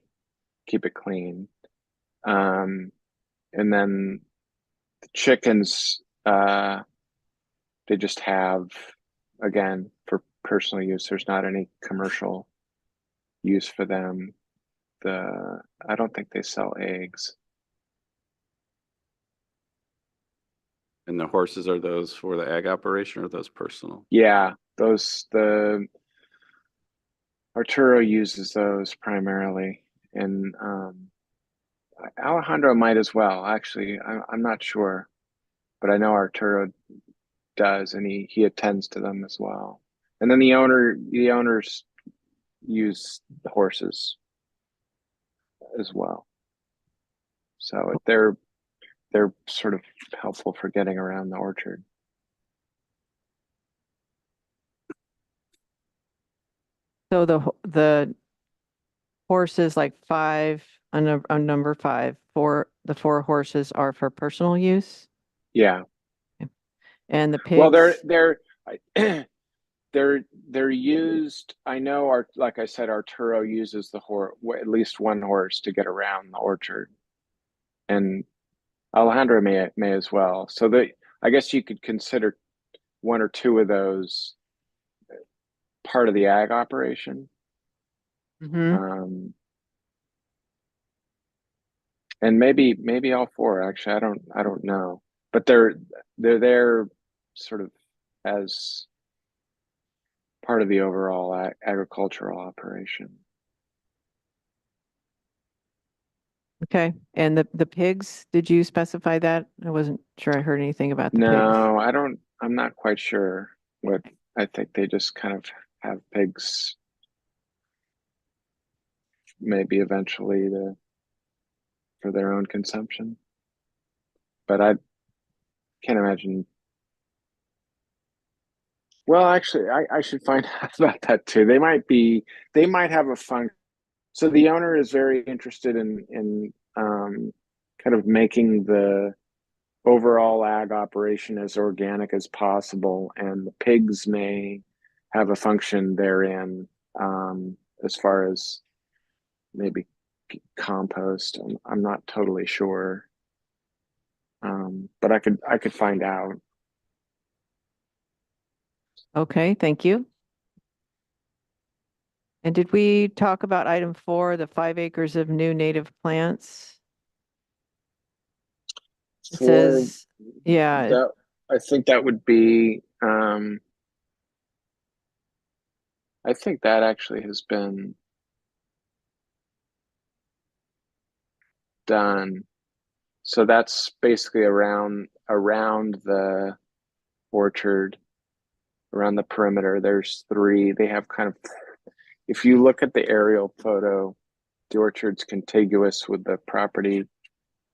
Speaker 12: keep it clean. And then the chickens, they just have, again, for personal use. There's not any commercial use for them. I don't think they sell eggs.
Speaker 5: And the horses, are those for the ag operation or are those personal?
Speaker 12: Yeah, Arturo uses those primarily, and Alejandro might as well. Actually, I'm not sure, but I know Arturo does, and he attends to them as well. And then the owners use the horses as well. So they're sort of helpful for getting around the orchard.
Speaker 3: So the horses, like 5 on number 5, the 4 horses are for personal use?
Speaker 12: Yeah.
Speaker 3: And the pigs?
Speaker 12: Well, they're used. I know, like I said, Arturo uses at least one horse to get around the orchard, and Alejandro may as well. So I guess you could consider 1 or 2 of those part of the ag operation. And maybe all 4. Actually, I don't know, but they're there sort of as part of the overall agricultural operation.
Speaker 3: Okay, and the pigs, did you specify that? I wasn't sure I heard anything about the pigs.
Speaker 12: No, I'm not quite sure what. I think they just kind of have pigs maybe eventually for their own consumption. But I can't imagine. Well, actually, I should find out about that too. They might have a function. So the owner is very interested in kind of making the overall ag operation as organic as possible, and the pigs may have a function therein, as far as maybe compost. I'm not totally sure. But I could find out.
Speaker 3: Okay, thank you. And did we talk about item 4, the 5 acres of new native plants? It
Speaker 12: For
Speaker 3: says, yeah,
Speaker 12: that, I think that would be, I think that actually has been done. So that's basically around the orchard, around the perimeter. There's 3. They have kind of, if you look at the aerial photo, the orchard's contiguous with the property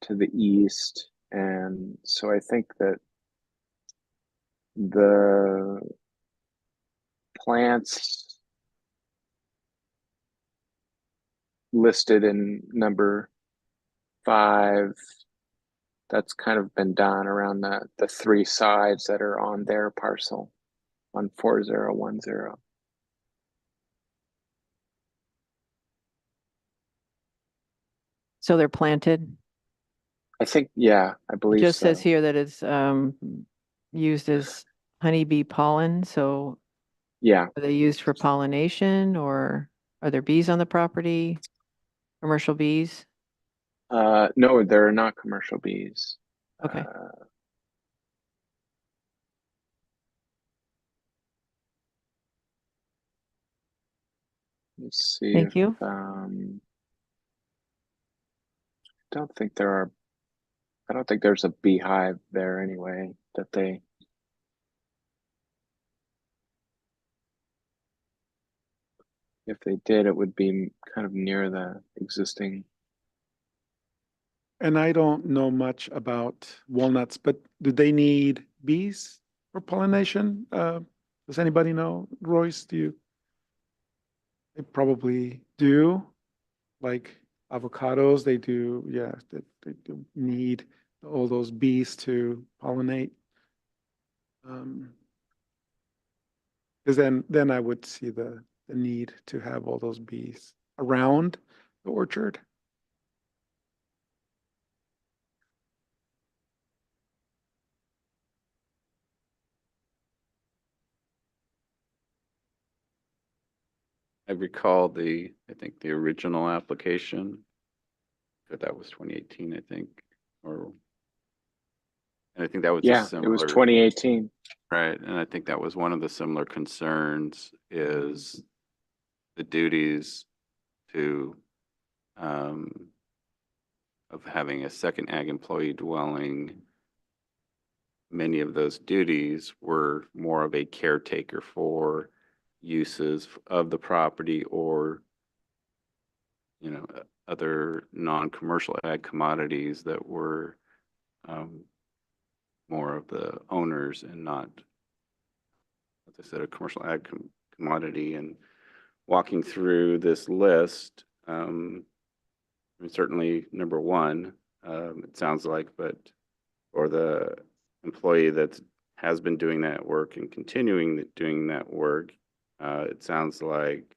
Speaker 12: to the east. And so I think that the plants listed in number 5, that's kind of been done around the 3 sides that are on their parcel on 4010.
Speaker 3: so they're planted.
Speaker 12: I think, yeah, I
Speaker 3: It
Speaker 12: believe
Speaker 3: just says
Speaker 12: so.
Speaker 3: here that it's used as honeybee pollen. So
Speaker 12: Yeah,
Speaker 3: are they used for pollination, or are there bees on the property? Commercial bees?
Speaker 12: no, there are not commercial bees.
Speaker 3: Okay.
Speaker 12: Let's see
Speaker 3: Thank
Speaker 12: if,
Speaker 3: you.
Speaker 12: don't think there are, I don't think there's a beehive there anyway that they, if they did, it would be kind of near the existing.
Speaker 6: And I don't know much about walnuts, but do they need bees for pollination? Does anybody know? Royce, do you? They probably do. Like avocados, they do, yeah, they do need all those bees to pollinate. Because then I would see the need to have all those bees around the orchard.
Speaker 5: I recall I think the original application, but that was 2018, I think, and I think that was a
Speaker 12: Yeah, it was
Speaker 5: similar,
Speaker 12: 2018.
Speaker 5: right? And I think that was one of the similar concerns is the duties to, of having a second ag employee dwelling. Many of those duties were more of a caretaker for uses of the property or, other non-commercial ag commodities that were more of the owners and not, as I said, a commercial ag commodity. And walking through this list, I mean, certainly number 1, it sounds like, but for the employee that has been doing that work and continuing doing that work, it sounds like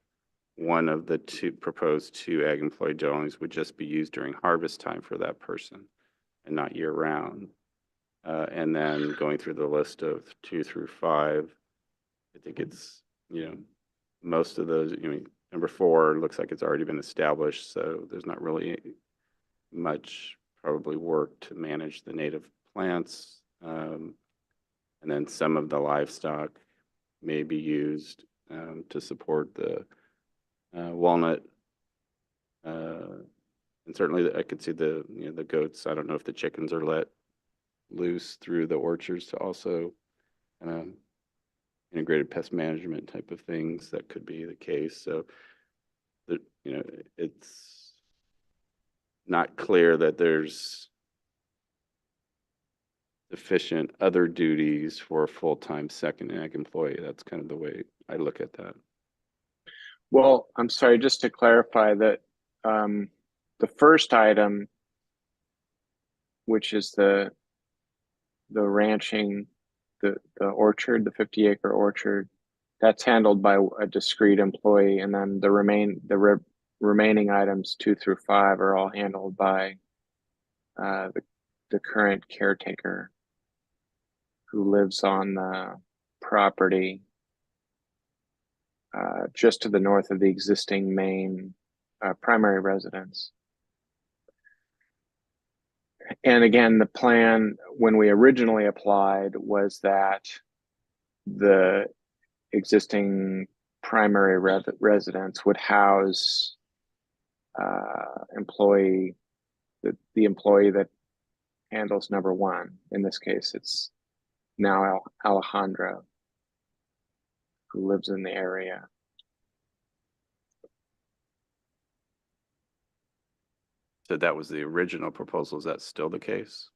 Speaker 5: one of the proposed 2 ag employee dwellings would just be used during harvest time for that person and not year round. And then going through the list of 2 through 5, I think it's, most of those, number 4 looks like it's already been established, so there's not really much probably work to manage the native plants. And then some of the livestock may be used to support the walnut. And certainly I could see the goats. I don't know if the chickens are let loose through the orchards to also integrated pest management type of things. That could be the case. So that, it's not clear that there's sufficient other duties for a full-time second ag employee. That's kind of the way I look at that.
Speaker 12: Well, I'm sorry, just to clarify that the first item, which is the ranching, the orchard, the 50-acre orchard, that's handled by a discrete employee, and then the remaining items 2 through 5 are all handled by the current caretaker who lives on the property just to the north of the existing main primary residence. And again, the plan when we originally applied was that the existing primary residence would house the employee that handles number 1. In this case, it's now Alejandro, who lives in the area.
Speaker 5: So that was the original proposal. Is that still the case?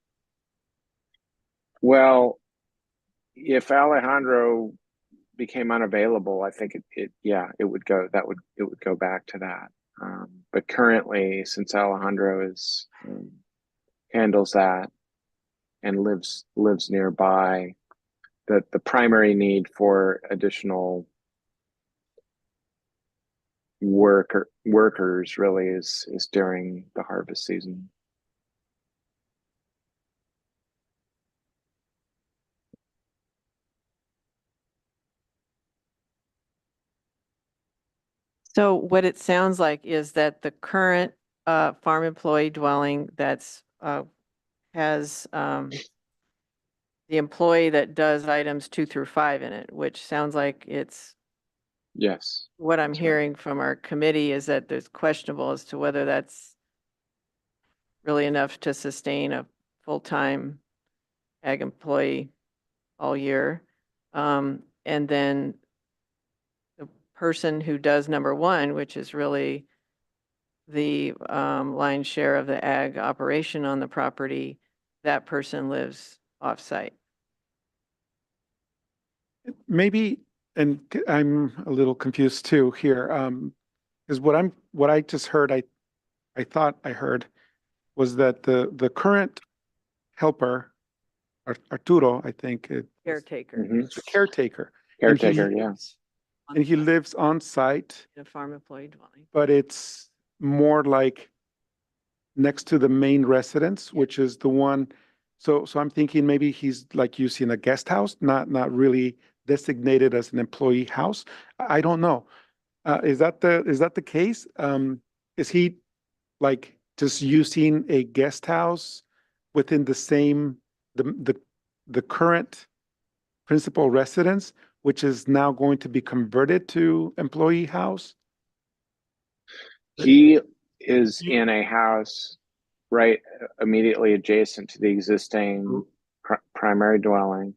Speaker 12: Well, if Alejandro became unavailable, I think it would go back to that. But currently, since Alejandro handles that and lives nearby, the primary need for additional workers really is during the harvest season.
Speaker 3: So what it sounds like is that the current farm employee dwelling has the employee that does items 2 through 5 in it, which sounds like it's
Speaker 12: Yes.
Speaker 3: what I'm
Speaker 12: that's right.
Speaker 3: hearing from our committee is that there's questionable as to whether that's really enough to sustain a full-time ag employee all year. And then the person who does number 1, which is really the lion's share of the ag operation on the property, that person lives off-site.
Speaker 6: Maybe, and I'm a little confused too here, is what I just heard, I thought I heard was that the current helper, Arturo, I think,
Speaker 3: Caretaker
Speaker 12: Mhm.
Speaker 6: the caretaker. and he
Speaker 12: Caretaker, yeah.
Speaker 6: lives- And he lives on site,
Speaker 3: in a farm employee dwelling.
Speaker 6: but it's more like next to the main residence, which is the one. So I'm thinking maybe he's like using a guest house, not really designated as an employee house. I don't know. Is that the case? Is he like just using a guest house within the same, the current principal residence, which is now going to be converted to employee house?
Speaker 12: He is in a house right immediately adjacent to the existing primary dwelling.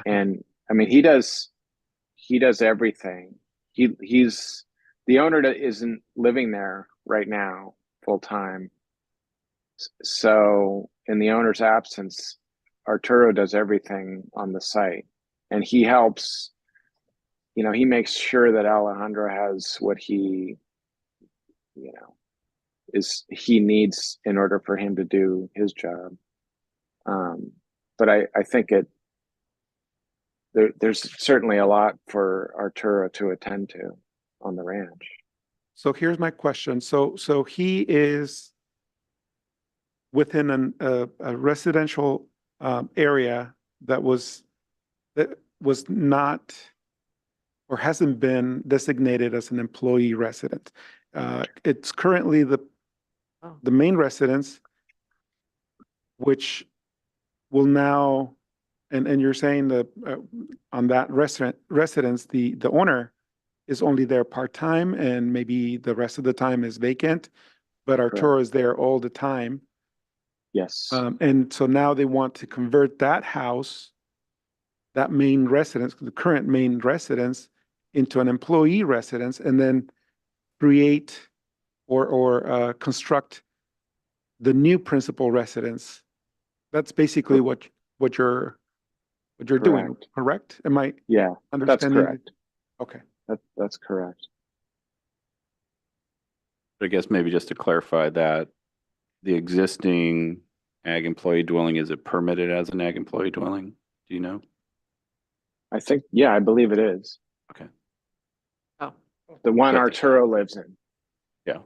Speaker 12: And I mean, he does everything. He's the owner that isn't living there right now full time. So in the owner's absence, Arturo does everything on the site, and he helps. He makes sure that Alejandro has what he he needs in order for him to do his job. But I think there's certainly a lot for Arturo to attend to on the ranch.
Speaker 6: So here's my question. So he is within a residential area that was not or hasn't been designated as an employee resident. It's currently the main residence, which will now, and you're saying that on that residence, the owner is only there part-time and maybe the rest of the time is vacant, but Arturo is there all the time.
Speaker 12: Yes.
Speaker 6: And so now they want to convert that house, that main residence, the current main residence, into an employee residence, and then create or construct the new principal residence. That's basically what you're doing, correct? Am I
Speaker 12: Yeah, that's
Speaker 6: understanding?
Speaker 12: correct.
Speaker 6: Okay.
Speaker 12: That's correct.
Speaker 5: I guess maybe just to clarify that, the existing ag employee dwelling, is it permitted as an ag employee dwelling? Do you know?
Speaker 12: I think, yeah, I believe it is.
Speaker 5: Okay.
Speaker 3: Oh.
Speaker 12: The one
Speaker 5: Good.
Speaker 12: Arturo lives in.
Speaker 5: So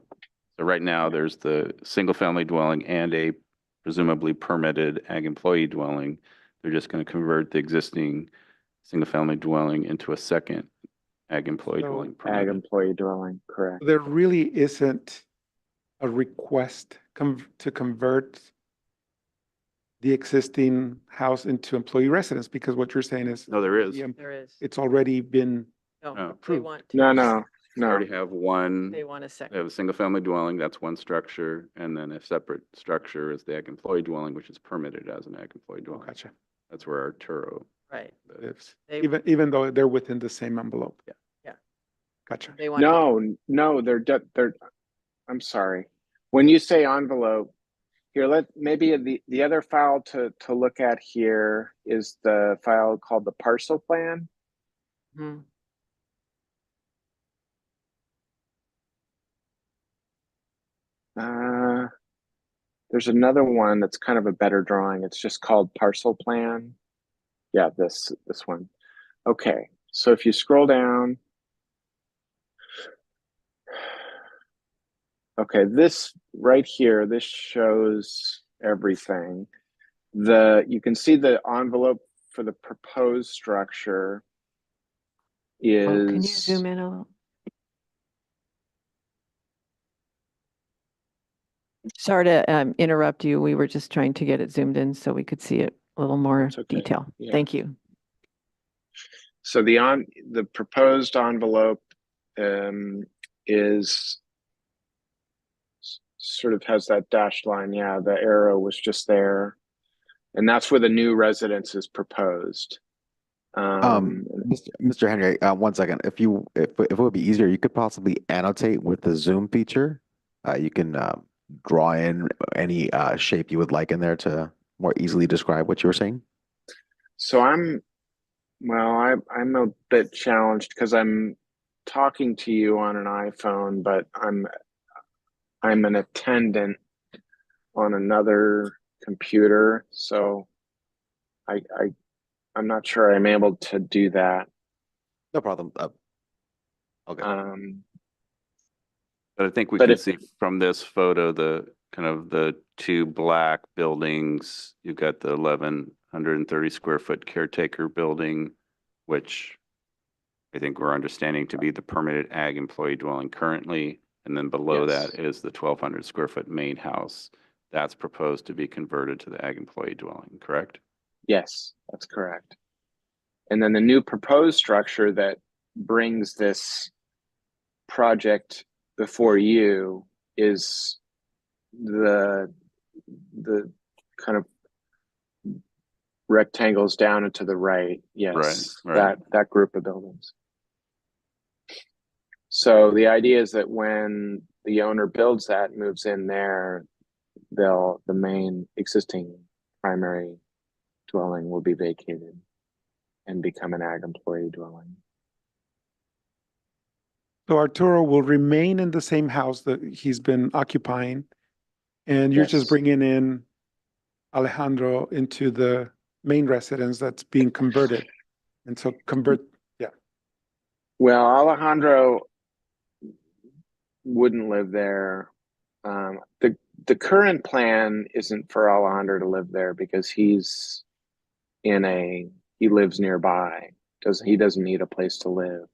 Speaker 5: right now, there's the single-family dwelling and a presumably permitted ag employee dwelling. They're just going to convert the existing single-family dwelling into a second ag employee
Speaker 6: So
Speaker 5: dwelling
Speaker 12: Ag
Speaker 5: permitted.
Speaker 12: employee dwelling, correct.
Speaker 6: There really isn't a request to convert the existing house into employee residence, because what you're saying is
Speaker 5: No, there is.
Speaker 3: There is.
Speaker 6: it's already been
Speaker 3: No,
Speaker 5: Oh.
Speaker 3: they
Speaker 6: approved.
Speaker 3: want to.
Speaker 12: No,
Speaker 5: We already have one.
Speaker 3: They want a
Speaker 5: They
Speaker 3: second.
Speaker 5: have a single-family dwelling, that's one structure, and then a separate structure is the ag employee dwelling, which is permitted as an ag employee dwelling.
Speaker 6: Gotcha.
Speaker 5: That's where Arturo
Speaker 3: Right.
Speaker 5: lives.
Speaker 3: They-
Speaker 6: Even though they're within the same envelope.
Speaker 5: Yeah.
Speaker 3: Yeah.
Speaker 6: Gotcha.
Speaker 3: They want. to-
Speaker 12: No, they're, I'm sorry. When you say envelope, here, maybe the other file to look at here is the file called the parcel plan.
Speaker 3: Mhm.
Speaker 12: There's another one that's kind of a better drawing. It's just called parcel plan. Yeah, this one. Okay, so if you scroll down, okay, this right here, this shows everything. You can see the envelope for the proposed structure is.
Speaker 3: Oh, can you zoom in a little? Sorry to interrupt you. We were just trying to get it zoomed in so we could see it a little more
Speaker 12: That's okay.
Speaker 3: detail.
Speaker 12: Yeah.
Speaker 3: Thank you.
Speaker 12: So the proposed envelope is sort of has that dashed line. Yeah, the arrow was just there, and that's where the new residence is proposed.
Speaker 13: Mr. Henry, 1 second. If it would be easier, you could possibly annotate with the zoom feature. You can draw in any shape you would like in there to more easily describe what you were saying.
Speaker 12: So I'm a bit challenged because I'm talking to you on an iPhone, but I'm an attendant on another computer, so I'm not sure I'm able to do that.
Speaker 13: No problem. Okay.
Speaker 5: But I think we
Speaker 12: But
Speaker 5: can
Speaker 12: if-
Speaker 5: see from this photo, the kind of the two black buildings. You've got the 1,130 square foot caretaker building, which I think we're understanding to be the permitted ag employee dwelling currently. And then below
Speaker 12: Yes.
Speaker 5: that is the 1,200 square foot main house. That's proposed to be converted to the ag employee dwelling, correct?
Speaker 12: Yes, that's correct. And then the new proposed structure that brings this project before you is the kind of rectangles down and to the right. Yes,
Speaker 5: Right.
Speaker 12: that group of buildings. So the idea is that when the owner builds that, moves in there, the main existing primary dwelling will be vacated and become an ag employee dwelling.
Speaker 6: So Arturo will remain in the same house that he's been occupying. And you're just
Speaker 12: Yes.
Speaker 6: bringing in Alejandro into the main residence that's being converted. And so
Speaker 12: Well, Alejandro wouldn't live there. The current plan isn't for Alejandro to live there because he lives nearby. He doesn't need a place to live.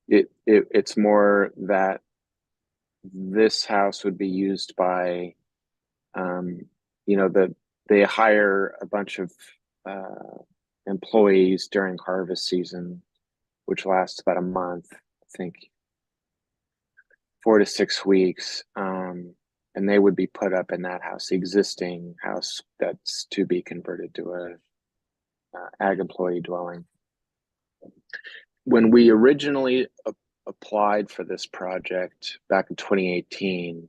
Speaker 12: It's more that this house would be used by, they hire a bunch of employees during harvest season, which lasts about a month, I think, 4 to 6 weeks. And they would be put up in that house, the existing house that's to be converted to a ag employee dwelling. When we originally applied for this project back in 2018,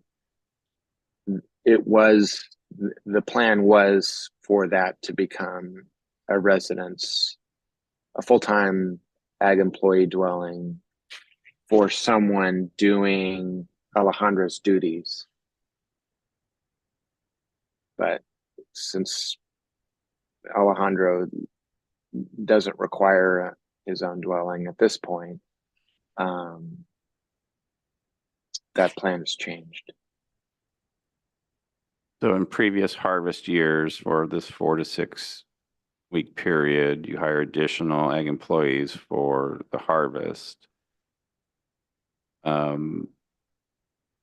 Speaker 12: the plan was for that to become a residence, a full-time ag employee dwelling for someone doing Alejandro's duties. But since Alejandro doesn't require his own dwelling at this point, that plan has changed.
Speaker 5: So in previous harvest years for this 4 to 6 week period, you hire additional ag employees for the harvest.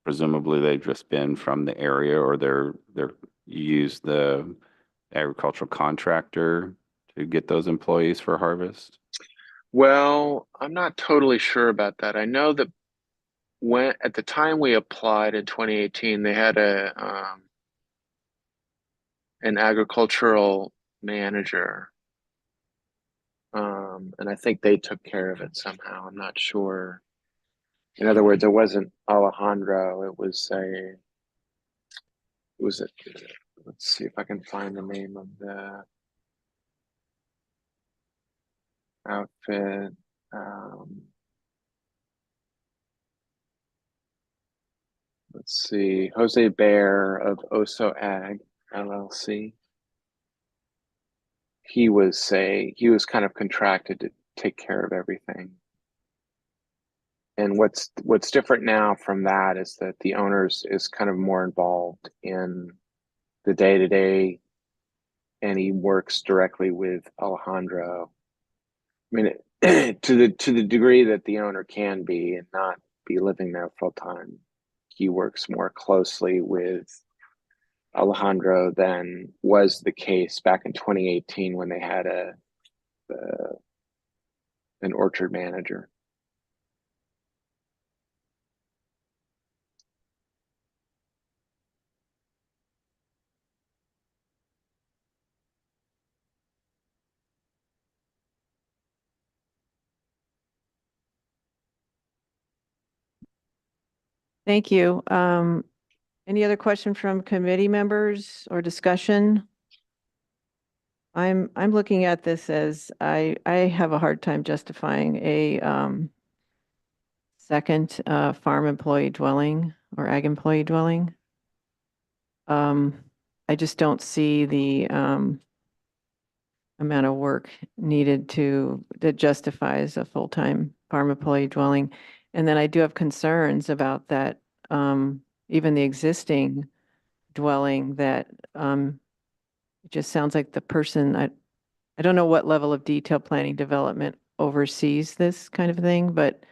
Speaker 5: Presumably they've just been from the area, or you use the agricultural contractor to get those employees for harvest?
Speaker 12: Well, I'm not totally sure about that. I know that when at the time we applied in 2018, they had an agricultural manager. And I think they took care of it somehow. I'm not sure. In other words, it wasn't Alejandro. It was let's see if I can find the name of the outfit. Let's see, Jose Bear of Oso Ag LLC. He was kind of contracted to take care of everything. And what's different now from that is that the owners is kind of more involved in the day-to-day, and he works directly with Alejandro. I mean, to the degree that the owner can be and not be living there full time, he works more closely with Alejandro than was the case back in 2018 when they had an orchard manager.
Speaker 3: Thank you. Any other question from committee members or discussion? I'm looking at this as I have a hard time justifying a second farm employee dwelling or ag employee dwelling. I just don't see the amount of work needed that justifies a full-time farm employee dwelling. And then I do have concerns about that, even the existing dwelling that it just sounds like the person, I don't know what level of detailed planning development oversees this kind of thing, but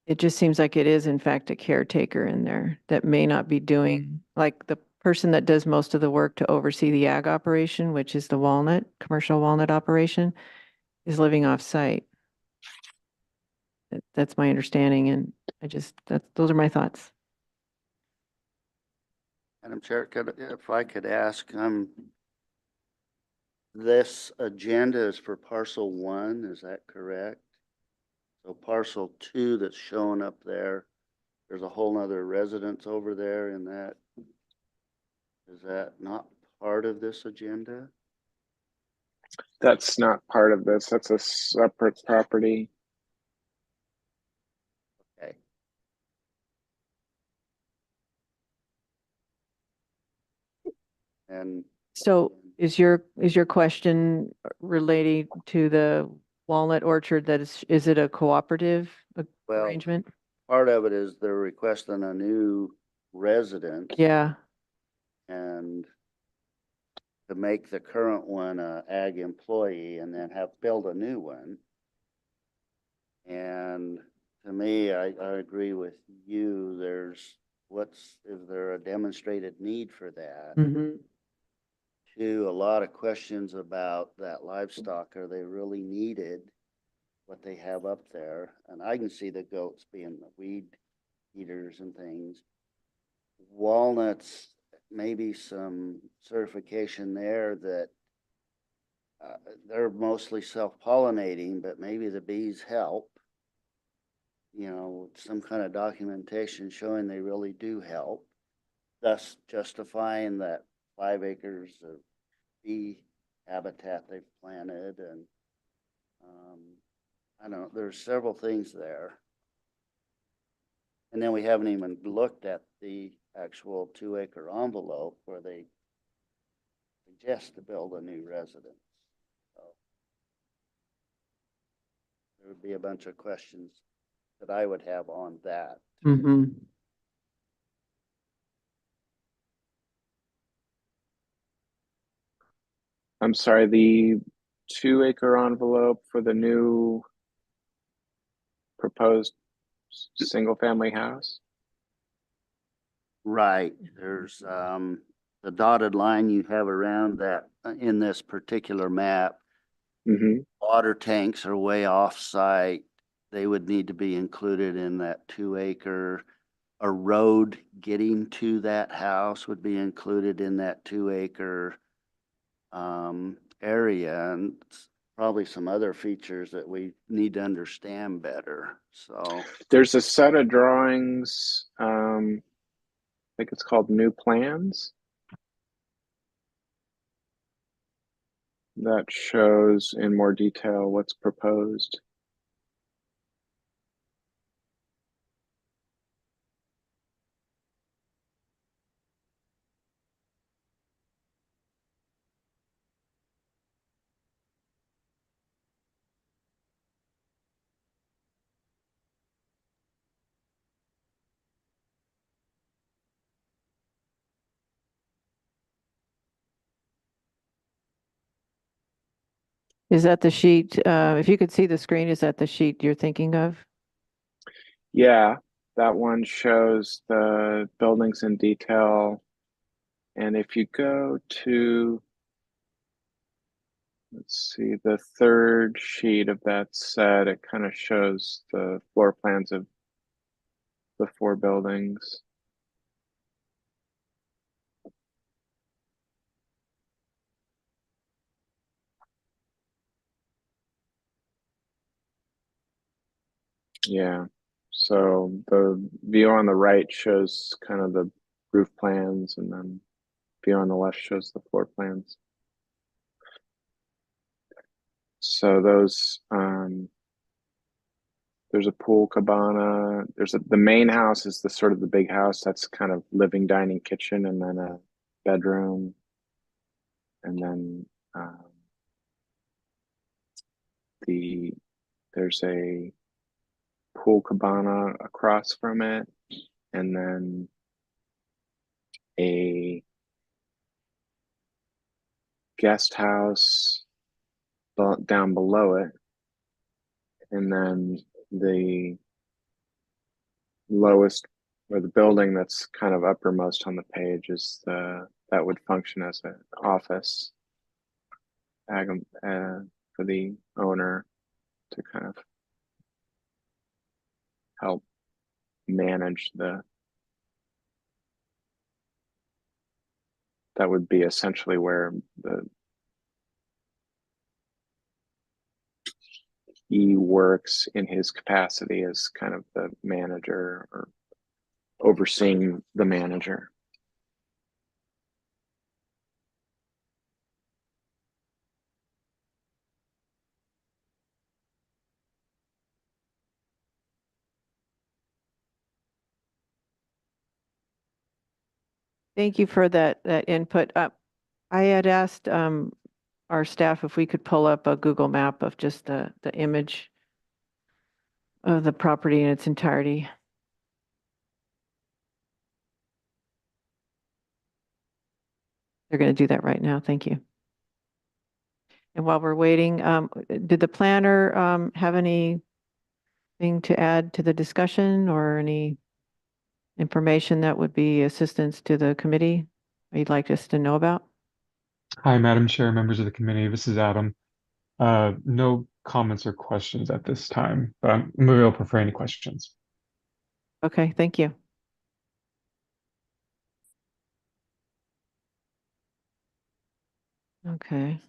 Speaker 3: it just seems like it is in fact a caretaker in there that may not be doing, like the person that does most of the work to oversee the ag operation, which is the commercial walnut operation, is living off site. That's my understanding, and those are my thoughts.
Speaker 1: Madam Chair, if I could ask, this agenda is for parcel 1, is that correct? So parcel 2 that's showing up there, there's a whole nother residence over there in that. Is that not part of this agenda?
Speaker 12: That's not part of this. That's a separate property.
Speaker 1: Okay. And
Speaker 3: So is your question relating to the walnut orchard that is it a cooperative
Speaker 1: well,
Speaker 3: arrangement?
Speaker 1: part of it is they're requesting a new residence.
Speaker 3: Yeah.
Speaker 1: And to make the current one a ag employee and then build a new one. And to me, I agree with you. Is there a demonstrated need for that?
Speaker 3: Mm-hmm.
Speaker 1: Two, a lot of questions about that livestock. Are they really needed? What they have up there? And I can see the goats being the weed eaters and things. Walnuts, maybe some certification there that they're mostly self-pollinating, but maybe the bees help. You know, some kind of documentation showing they really do help, thus justifying that 5 acres of bee habitat they've planted. And I don't know, there's several things there. And then we haven't even looked at the actual 2-acre envelope where they suggest to build a new residence. So there would be a bunch of questions that I would have on that.
Speaker 3: Mm-hmm.
Speaker 12: I'm sorry, the 2 acre envelope for the new proposed single family house?
Speaker 1: Right, there's, the dotted line you have around that, in this particular map.
Speaker 12: Mm-hmm.
Speaker 1: Water tanks are way off site. They would need to be included in that 2 acre. A road getting to that house would be included in that 2 acre area, and probably some other features that we need to understand better. So
Speaker 12: There's a set of drawings, I think it's called New Plans, that shows in more detail what's proposed.
Speaker 3: Is that the sheet? If you could see the screen, is that the sheet you're thinking of?
Speaker 12: Yeah, that one shows the buildings in detail. And if you go to, let's see, the third sheet of that set, it kind of shows the floor plans of the 4 buildings. Yeah, so the view on the right shows kind of the roof plans, and then view on the left shows the floor plans. So those, there's a pool cabana. The main house is the sort of the big house that's kind of living, dining, kitchen, and then a bedroom, and then there's a pool cabana across from it, and then a guest house down below it, and then the lowest, or the building that's kind of uppermost on the page, is that would function as an office for the owner to kind of help manage that would be essentially where he works in his capacity as kind of the manager, or overseeing the manager.
Speaker 3: Thank you for that input. I had asked our staff if we could pull up a Google map of just the image of the property in its entirety. They're going to do that right now. Thank you. And while we're waiting, did the planner have anything to add to the discussion, or any information that would be assistance to the committee you'd like us to know about?
Speaker 14: Hi, Madam Chair, members of the committee. This is Adam. No comments or questions at this time, but I'm available for any questions.
Speaker 3: Okay, thank you. Okay.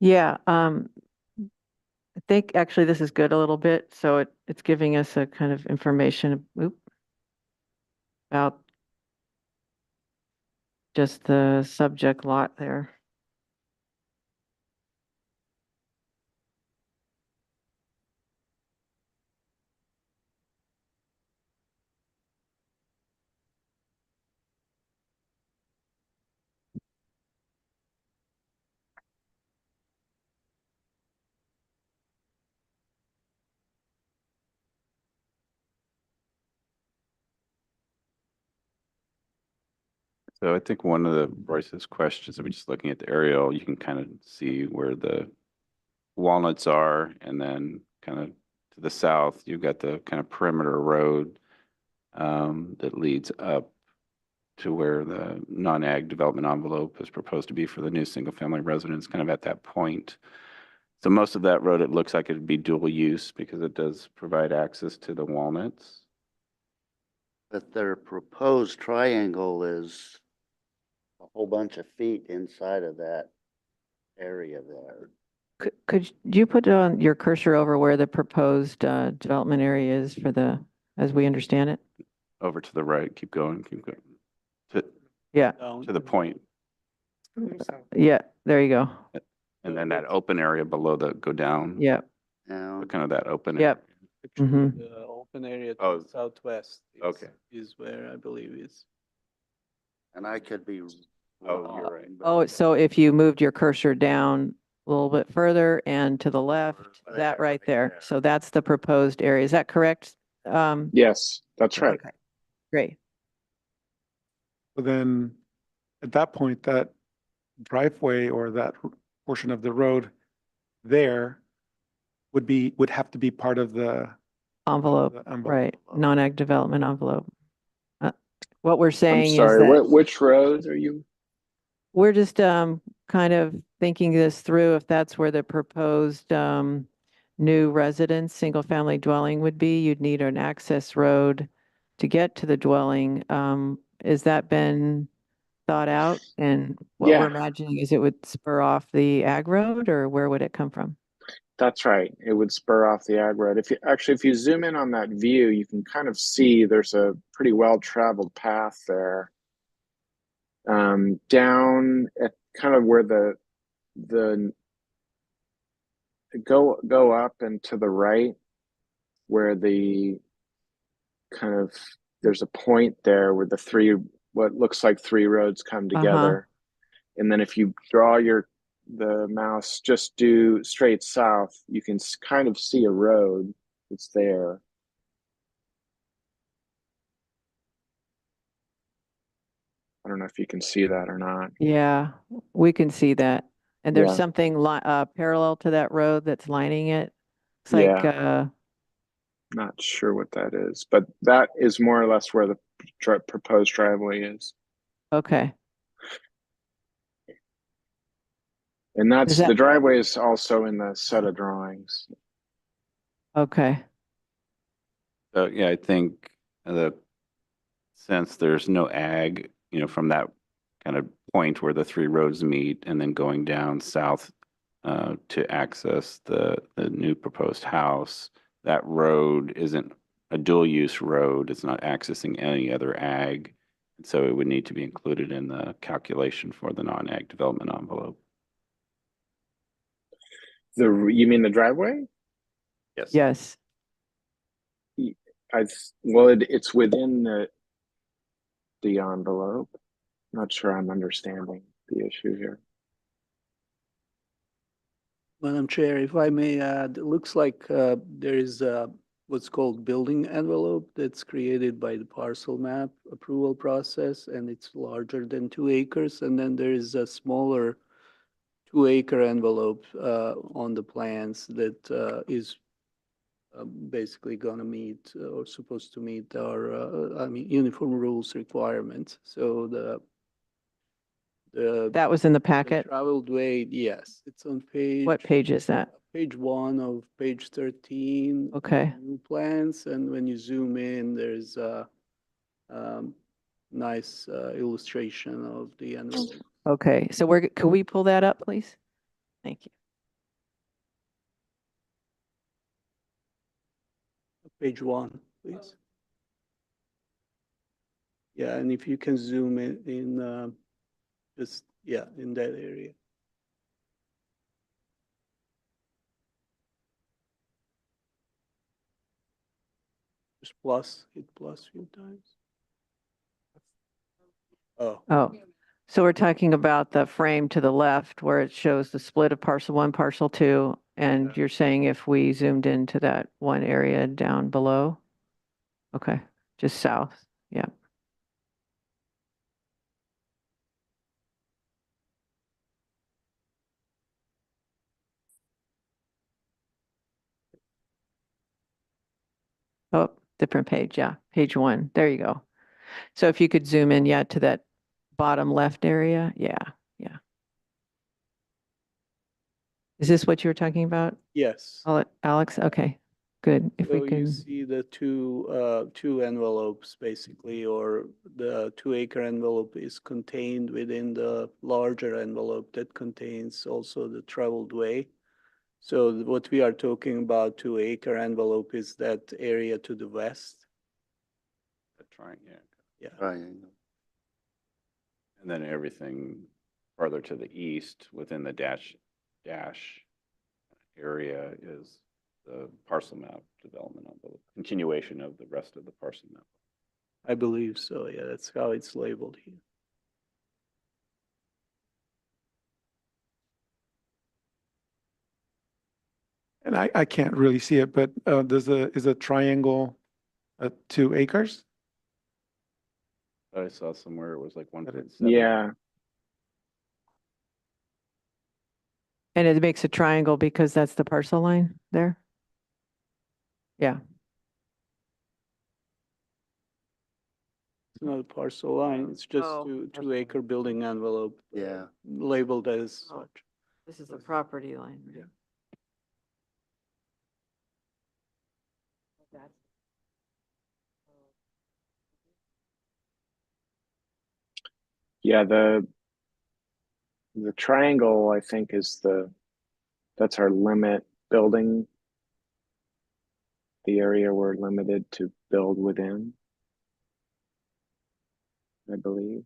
Speaker 3: Yeah, I think actually this is good a little bit. So it's giving us a kind of information about just the subject lot there.
Speaker 5: So I think one of the Royce's questions, I mean, just looking at the aerial, you can kind of see where the walnuts are, and then kind of to the south, you've got the kind of perimeter road that leads up to where the non-ag development envelope is proposed to be for the new single-family residence, kind of at that point. So most of that road, it looks like it'd be dual use because it does provide access to the walnuts.
Speaker 1: But their proposed triangle is a whole bunch of feet inside of that area there.
Speaker 3: Could you put on your cursor over where the proposed development area is for the, as we understand it?
Speaker 5: Over to the right, keep going.
Speaker 3: Yeah,
Speaker 5: To the point.
Speaker 3: yeah, there you go.
Speaker 5: And then that open area below the, go down.
Speaker 3: Yeah,
Speaker 1: Now,
Speaker 5: So kind of that open.
Speaker 3: Yep.
Speaker 2: Actually,
Speaker 3: Mhm.
Speaker 2: the open area to
Speaker 5: Oh,
Speaker 2: the southwest
Speaker 5: okay.
Speaker 2: is where I believe is.
Speaker 1: and I could be.
Speaker 5: Oh, you're right.
Speaker 3: oh, so if you moved your cursor down a little bit further and to the left, that right there. So that's the proposed area. Is that correct?
Speaker 12: Yes, that's right.
Speaker 3: Okay, great.
Speaker 6: So then, at that point, that driveway or that portion of the road there would have to be part of the
Speaker 3: Envelope,
Speaker 6: the envelope.
Speaker 3: right, non-ag development envelope. What we're
Speaker 12: I'm
Speaker 3: saying is
Speaker 12: sorry,
Speaker 3: that
Speaker 12: which road are you?
Speaker 3: we're just kind of thinking this through, if that's where the proposed new residence, single-family dwelling would be, you'd need an access road to get to the dwelling. Has that been thought out? And what we're
Speaker 12: Yeah.
Speaker 3: imagining is it would spur off the ag road, or where would it come from?
Speaker 12: That's right. It would spur off the ag road. If you zoom in on that view, you can kind of see there's a pretty well-traveled path there. Down at kind of where the go up and to the right, where the kind of there's a point there where what looks like three roads come together. And then if you draw the mouse just due straight south, you can kind of see a road that's there. I don't know if you can see that or not.
Speaker 3: Yeah, we can see that. And there's
Speaker 12: Yeah.
Speaker 3: something parallel to that road that's lining it. It's like,
Speaker 12: Not sure what that is, but that is more or less where the proposed driveway is.
Speaker 3: okay,
Speaker 12: And that's
Speaker 3: that-
Speaker 12: the driveway is also in the set of drawings.
Speaker 3: okay.
Speaker 5: So, yeah, I think since there's no ag, from that kind of point where the three roads meet and then going down south to access the new proposed house, that road isn't a dual use road. It's not accessing any other ag. And so it would need to be included in the calculation for the non-ag development envelope.
Speaker 12: You mean the driveway?
Speaker 5: Yes.
Speaker 3: Yes.
Speaker 12: It's within the envelope. Not sure I'm understanding the issue here.
Speaker 2: Madam Chair, if I may add, it looks like there is what's called building envelope that's created by the parcel map approval process, and it's larger than 2 acres. And then there is a smaller 2-acre envelope on the plans that is basically going to meet or supposed to meet our, uniform rules requirements. So
Speaker 3: That was in the
Speaker 2: the
Speaker 3: packet.
Speaker 2: traveled way, yes, it's on page.
Speaker 3: What page is that?
Speaker 2: Page 1 of page 13.
Speaker 3: Okay.
Speaker 2: New plans, and when you zoom in, there's a nice illustration of the envelope.
Speaker 3: Okay, so could we pull that up, please? Thank you.
Speaker 2: Page 1, please. Yeah, and if you can zoom in just, yeah, in that area. Just hit plus a few times.
Speaker 3: Oh, so we're talking about the frame to the left where it shows the split of parcel 1, parcel 2, and you're saying if we zoomed into that one area down below? Okay, just south, yeah. Oh, different page, yeah, page 1. There you go. So if you could zoom in, yeah, to that bottom left area, yeah, yeah. Is this what you were talking about,
Speaker 2: Yes.
Speaker 3: Alex? Okay, good. If we
Speaker 2: So you
Speaker 3: can,
Speaker 2: see the two envelopes basically, or the 2-acre envelope is contained within the larger envelope that contains also the traveled way. So what we are talking about 2-acre envelope is that area to the west.
Speaker 5: Trying, yeah.
Speaker 2: Yeah.
Speaker 1: Triangle.
Speaker 5: And then everything farther to the east within the dash area is the parcel map development on the continuation of the rest of the parcel map.
Speaker 2: I believe so. Yeah, that's how it's labeled here.
Speaker 6: And I can't really see it, but is a triangle 2 acres?
Speaker 5: I saw somewhere it was like 1.7.
Speaker 12: Yeah,
Speaker 3: and it makes a triangle because that's the parcel line there? Yeah,
Speaker 2: It's not a parcel line. It's just
Speaker 3: Oh,
Speaker 2: 2-acre building envelope
Speaker 1: Yeah.
Speaker 2: labeled as
Speaker 3: Oh.
Speaker 2: such.
Speaker 3: this is the property line.
Speaker 2: Yeah.
Speaker 12: yeah, the triangle, I think, is that's our limit building. The area we're limited to build within, I believe.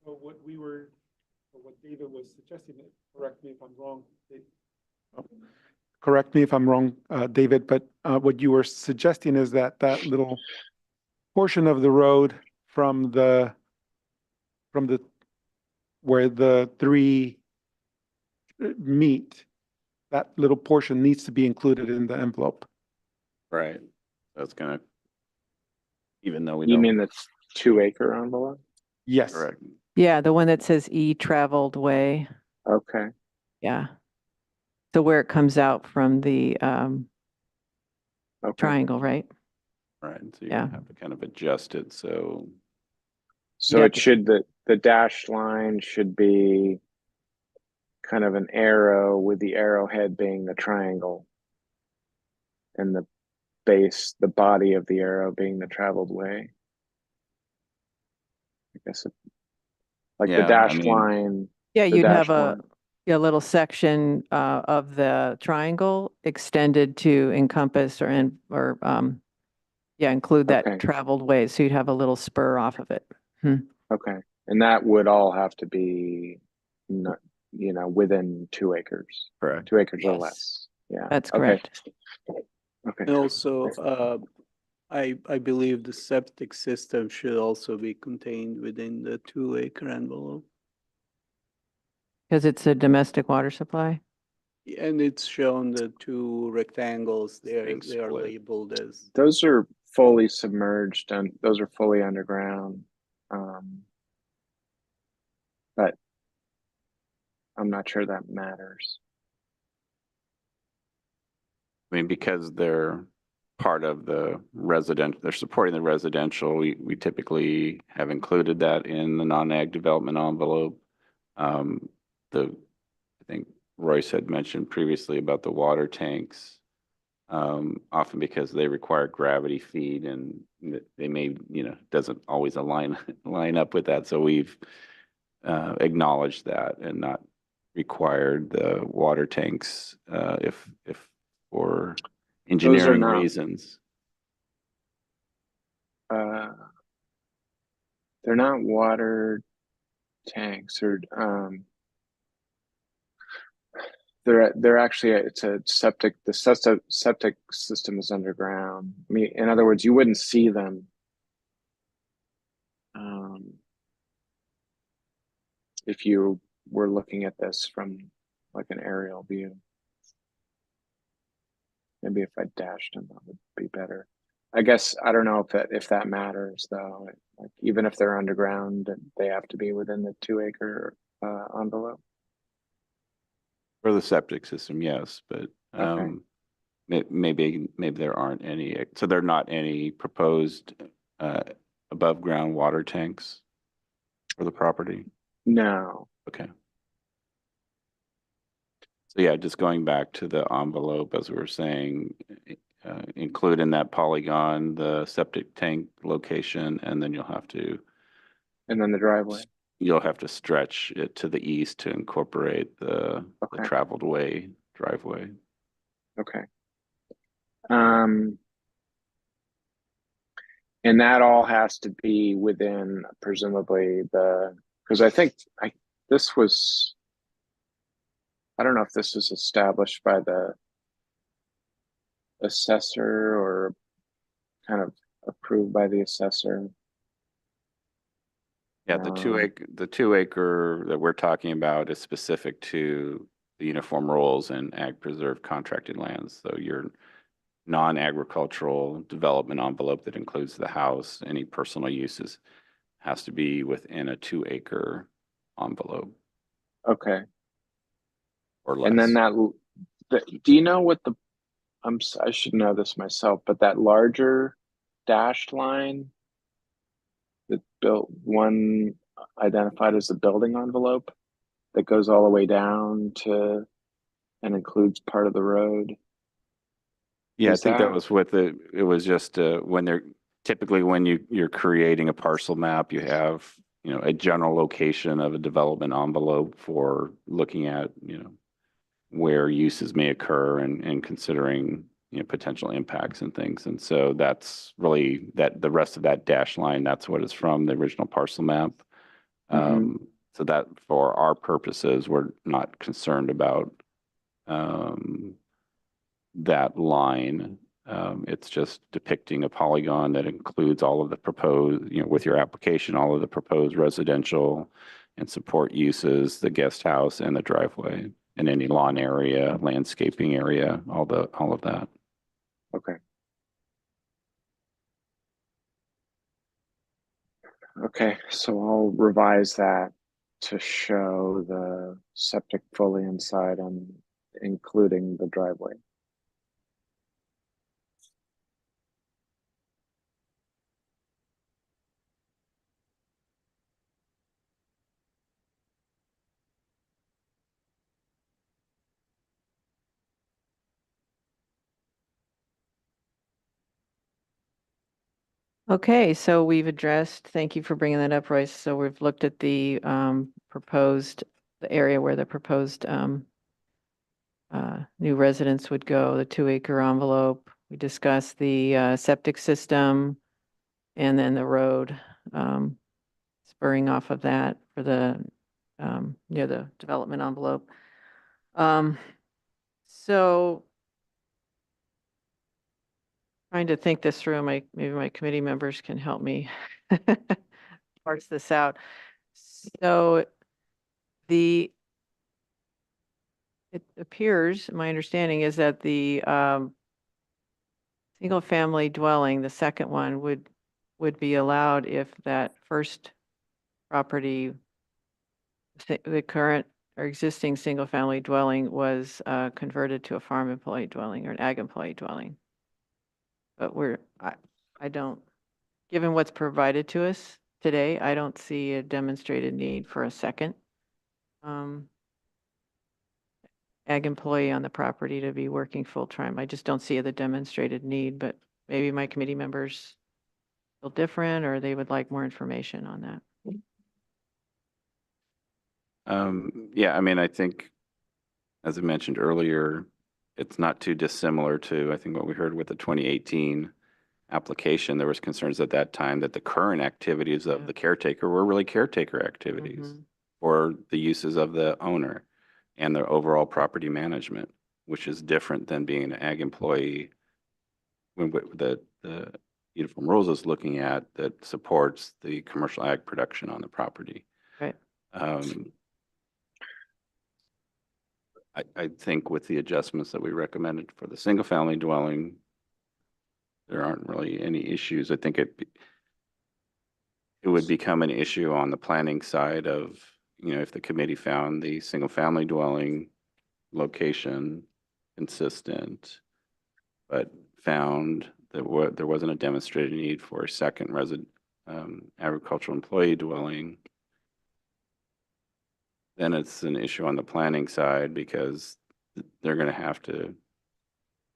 Speaker 6: Well, what David was suggesting, correct me if I'm wrong. Correct me if I'm wrong, David, but what you were suggesting is that that little portion of the road from the where the 3 meet, that little portion needs to be included in the envelope.
Speaker 5: Right. That's gonna, even though we
Speaker 12: You
Speaker 5: don't.
Speaker 12: mean the 2-acre envelope?
Speaker 6: Yes.
Speaker 5: Correct.
Speaker 3: Yeah, the one that says traveled way,
Speaker 12: Okay.
Speaker 3: yeah. So where it comes out from the
Speaker 12: Okay.
Speaker 3: triangle, right?
Speaker 5: Right. So you
Speaker 3: Yeah.
Speaker 5: have to kind of adjust it. So
Speaker 12: So
Speaker 3: Yeah.
Speaker 12: it should, the dashed line should be kind of an arrow with the arrowhead being the triangle. And the base, the body of the arrow being the traveled way. I guess like the
Speaker 5: yeah, I
Speaker 12: dashed
Speaker 5: mean,
Speaker 12: line.
Speaker 3: Yeah,
Speaker 12: the
Speaker 3: you'd have
Speaker 12: dashed line.
Speaker 3: a little section of the triangle extended to encompass include that
Speaker 12: Okay.
Speaker 3: traveled way. So you'd have a little spur off of it.
Speaker 12: Okay. And that would all have to be, within 2 acres.
Speaker 5: correct.
Speaker 12: 2 acres or
Speaker 3: Yes.
Speaker 12: less. Yeah.
Speaker 3: That's
Speaker 12: Okay.
Speaker 3: correct.
Speaker 12: Okay.
Speaker 2: And also, I believe the septic system should also be contained within the 2-acre envelope.
Speaker 3: Because it's a domestic water supply.
Speaker 2: And it's shown the 2 rectangles there.
Speaker 5: being
Speaker 2: They are
Speaker 5: split.
Speaker 2: labeled as,
Speaker 12: Those are fully submerged and those are fully underground. But I'm not sure that matters.
Speaker 5: I mean, because they're part of the they're supporting the residential, we typically have included that in the non-ag development envelope. I think Royce had mentioned previously about the water tanks. Often because they require gravity feed and they may, doesn't always line up with that. So we've acknowledged that and not required the water tanks if for engineering
Speaker 12: not-
Speaker 5: reasons.
Speaker 12: They're not water tanks or they're actually it's a septic. The septic system is underground. I mean, in other words, you wouldn't see them if you were looking at this from like an aerial view. Maybe if I dashed them, that would be better. I guess I don't know if that matters though. Like even if they're underground, they have to be within the 2-acre envelope.
Speaker 5: For the septic system, yes, but
Speaker 12: Okay.
Speaker 5: maybe there aren't any, so there are not any proposed above ground water tanks for the property?
Speaker 12: No.
Speaker 5: Okay. So yeah, just going back to the envelope, as we were saying, include in that polygon the septic tank location, and then you'll have to
Speaker 12: the driveway.
Speaker 5: you'll have to stretch it to the east to incorporate the
Speaker 12: Okay.
Speaker 5: traveled way driveway.
Speaker 12: Okay. And that all has to be within presumably because I think this was, I don't know if this was established by the assessor or kind of approved by the assessor.
Speaker 5: Yeah, the 2 acre that we're talking about is specific to the uniform roles in ag preserve contracted lands. So your non-agricultural development envelope that includes the house, any personal uses, has to be within a 2 acre envelope
Speaker 12: Okay.
Speaker 5: or less.
Speaker 12: And then do you know what I should know this myself, but that larger dashed line, that built one identified as the building envelope that goes all the way down to and includes part of the road.
Speaker 5: Yeah, I
Speaker 12: Is
Speaker 5: think that
Speaker 12: that-
Speaker 5: was it was just when typically when you're creating a parcel map, you have, a general location of a development envelope for looking at, where uses may occur and considering, potential impacts and things. And so that's really the rest of that dash line, that's what is from the original parcel map. So that for our purposes, we're not concerned about that line. It's just depicting a polygon that includes all of the proposed, with your application, all of the proposed residential and support uses, the guest house and the driveway, and any lawn area, landscaping area, all of that.
Speaker 12: Okay. Okay, so I'll revise that to show the septic fully inside and including the driveway.
Speaker 3: Okay, so we've addressed, thank you for bringing that up, Royce. So we've looked at the the area where the proposed new residence would go, the 2 acre envelope. We discussed the septic system and then the road spurring off of that for the near the development envelope. So trying to think this through, maybe my committee members can help me parse this out. So it appears, my understanding is that the single family dwelling, the second one would be allowed if that first property, the current or existing single family dwelling was converted to a farm employee dwelling or an ag employee dwelling. But I don't, given what's provided to us today, I don't see a demonstrated need for a second ag employee on the property to be working full-time. I just don't see the demonstrated need, but maybe my committee members feel different or they would like more information on that.
Speaker 5: Yeah, I mean, I think, as I mentioned earlier, it's not too dissimilar to, I think, what we heard with the 2018 application. There was concerns at that time that the current activities of the caretaker were really caretaker activities for the uses of the owner and their overall property management, which is different than being an ag employee when the Uniform Rules is looking at that supports the commercial ag production on the property.
Speaker 3: Right.
Speaker 5: I think with the adjustments that we recommended for the single family dwelling, there aren't really any issues. I think it would become an issue on the planning side of, if the committee found the single family dwelling location consistent but found that there wasn't a demonstrated need for a second agricultural employee dwelling, then it's an issue on the planning side because they're going to have to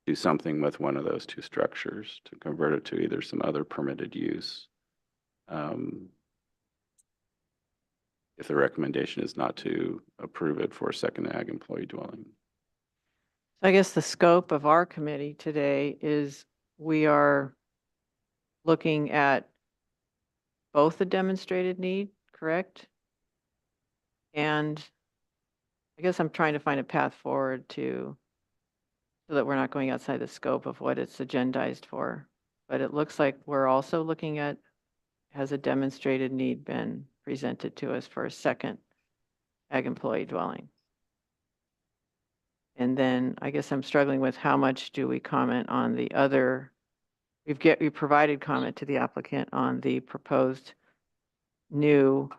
Speaker 5: do something with one of those two structures to convert it to either some other permitted use. If the recommendation is not to approve it for a second ag employee dwelling.
Speaker 3: I guess the scope of our committee today is we are looking at both the demonstrated need, correct? And I guess I'm trying to find a path forward so that we're not going outside the scope of what it's agendized for. But it looks like we're also looking at, has a demonstrated need been presented to us for a second ag employee dwelling? And then I guess I'm struggling with how much do we comment on the other, we provided comment to the applicant on the proposed new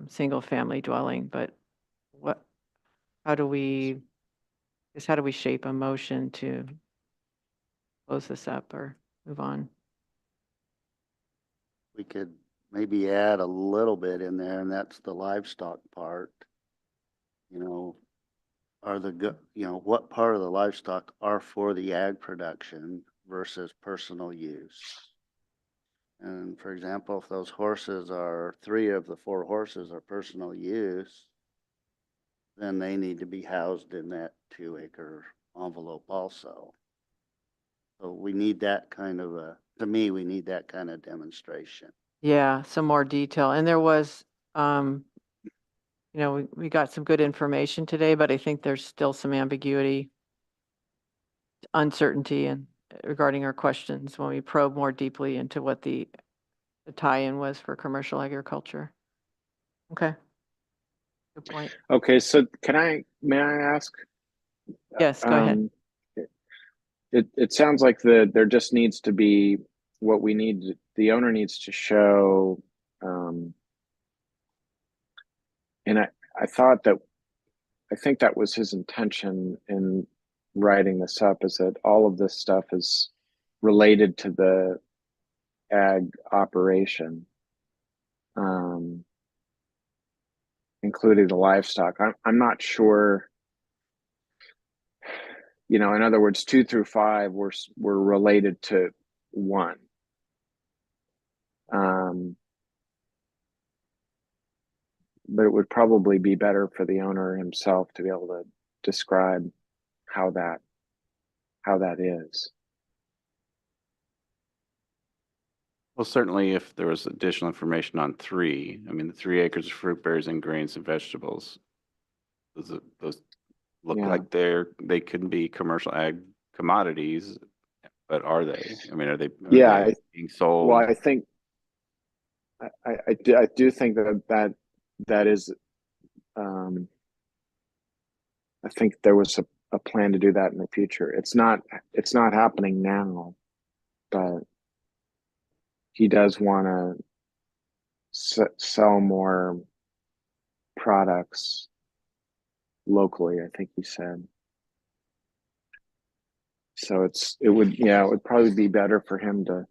Speaker 3: single family dwelling, but how do we shape a motion to close this up or move on?
Speaker 1: We could maybe add a little bit in there, and that's the livestock part. You know, what part of the livestock are for the ag production versus personal use? And for example, if those horses are, 3 of the 4 horses are personal use, then they need to be housed in that 2-acre envelope also. So we need that kind of we need that kind of demonstration.
Speaker 3: Yeah, some more detail. And there was, we got some good information today, but I think there's still some ambiguity, uncertainty, and regarding our questions when we probe more deeply into what the tie-in was for commercial agriculture. Okay. Good point.
Speaker 12: Okay, so may I ask?
Speaker 3: Yes, go ahead.
Speaker 12: It sounds like there just needs to be what we need. The owner needs to show, and I think that was his intention in writing this up, is that all of this stuff is related to the ag operation, including the livestock. I'm not sure. In other words, 2 through 5 were related to 1. But it would probably be better for the owner himself to be able to describe how that is.
Speaker 5: Well, certainly if there was additional information on 3, I mean, the 3 acres of fruit, berries, and grains and vegetables, those look like they could be commercial ag commodities, but are they? I mean, are they being sold?
Speaker 12: Well, I think I do think that is, I think there was a plan to do that in the future. It's not happening now, but he does want to sell more products locally, I think he said. So it would probably be better for him to.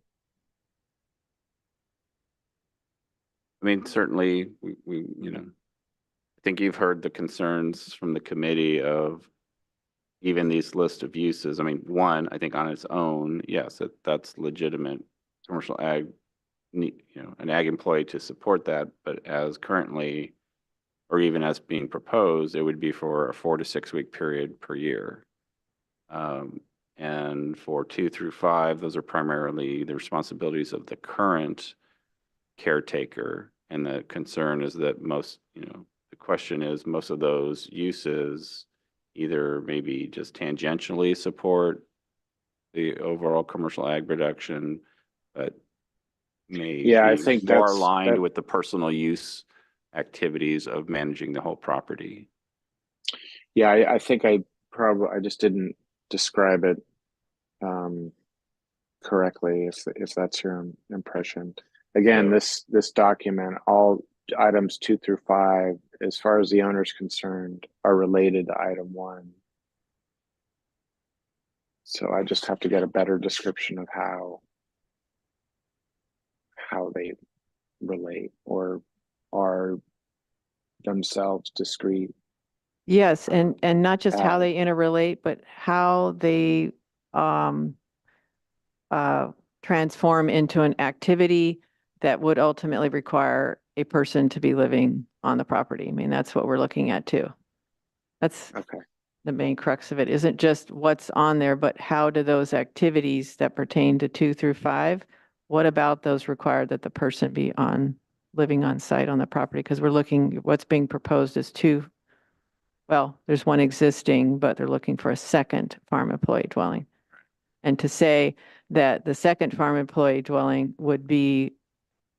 Speaker 5: I mean, certainly we I think you've heard the concerns from the committee of even these list of uses. I mean, 1, I think on its own, yes, that's legitimate commercial ag, an ag employee to support that, but as currently, or even as being proposed, it would be for a 4 to 6 week period per year. And for 2 through 5, those are primarily the responsibilities of the current caretaker. And the concern is that the question is most of those uses either maybe just tangentially support the overall commercial ag production, but may
Speaker 12: I
Speaker 5: be
Speaker 12: think
Speaker 5: more aligned with the personal use activities of managing the whole property.
Speaker 12: Yeah, I think I just didn't describe it correctly, if that's your impression. Again, this document, all items 2 through 5, as far as the owner's concerned, are related to item 1. So I just have to get a better description of how they relate or are themselves discrete.
Speaker 3: Yes, and not just how
Speaker 12: Uh,
Speaker 3: they interrelate, but how they um transform into an activity that would ultimately require a person to be living on the property. I mean, that's what we're looking at too. That's
Speaker 12: Okay.
Speaker 3: the main crux of it. Isn't just what's on there, but how do those activities that pertain to 2 through 5, what about those require that the person be living on site on the property? Because we're looking, what's being proposed is there's one existing, but they're looking for a second farm employee dwelling. And to say that the second farm employee dwelling would be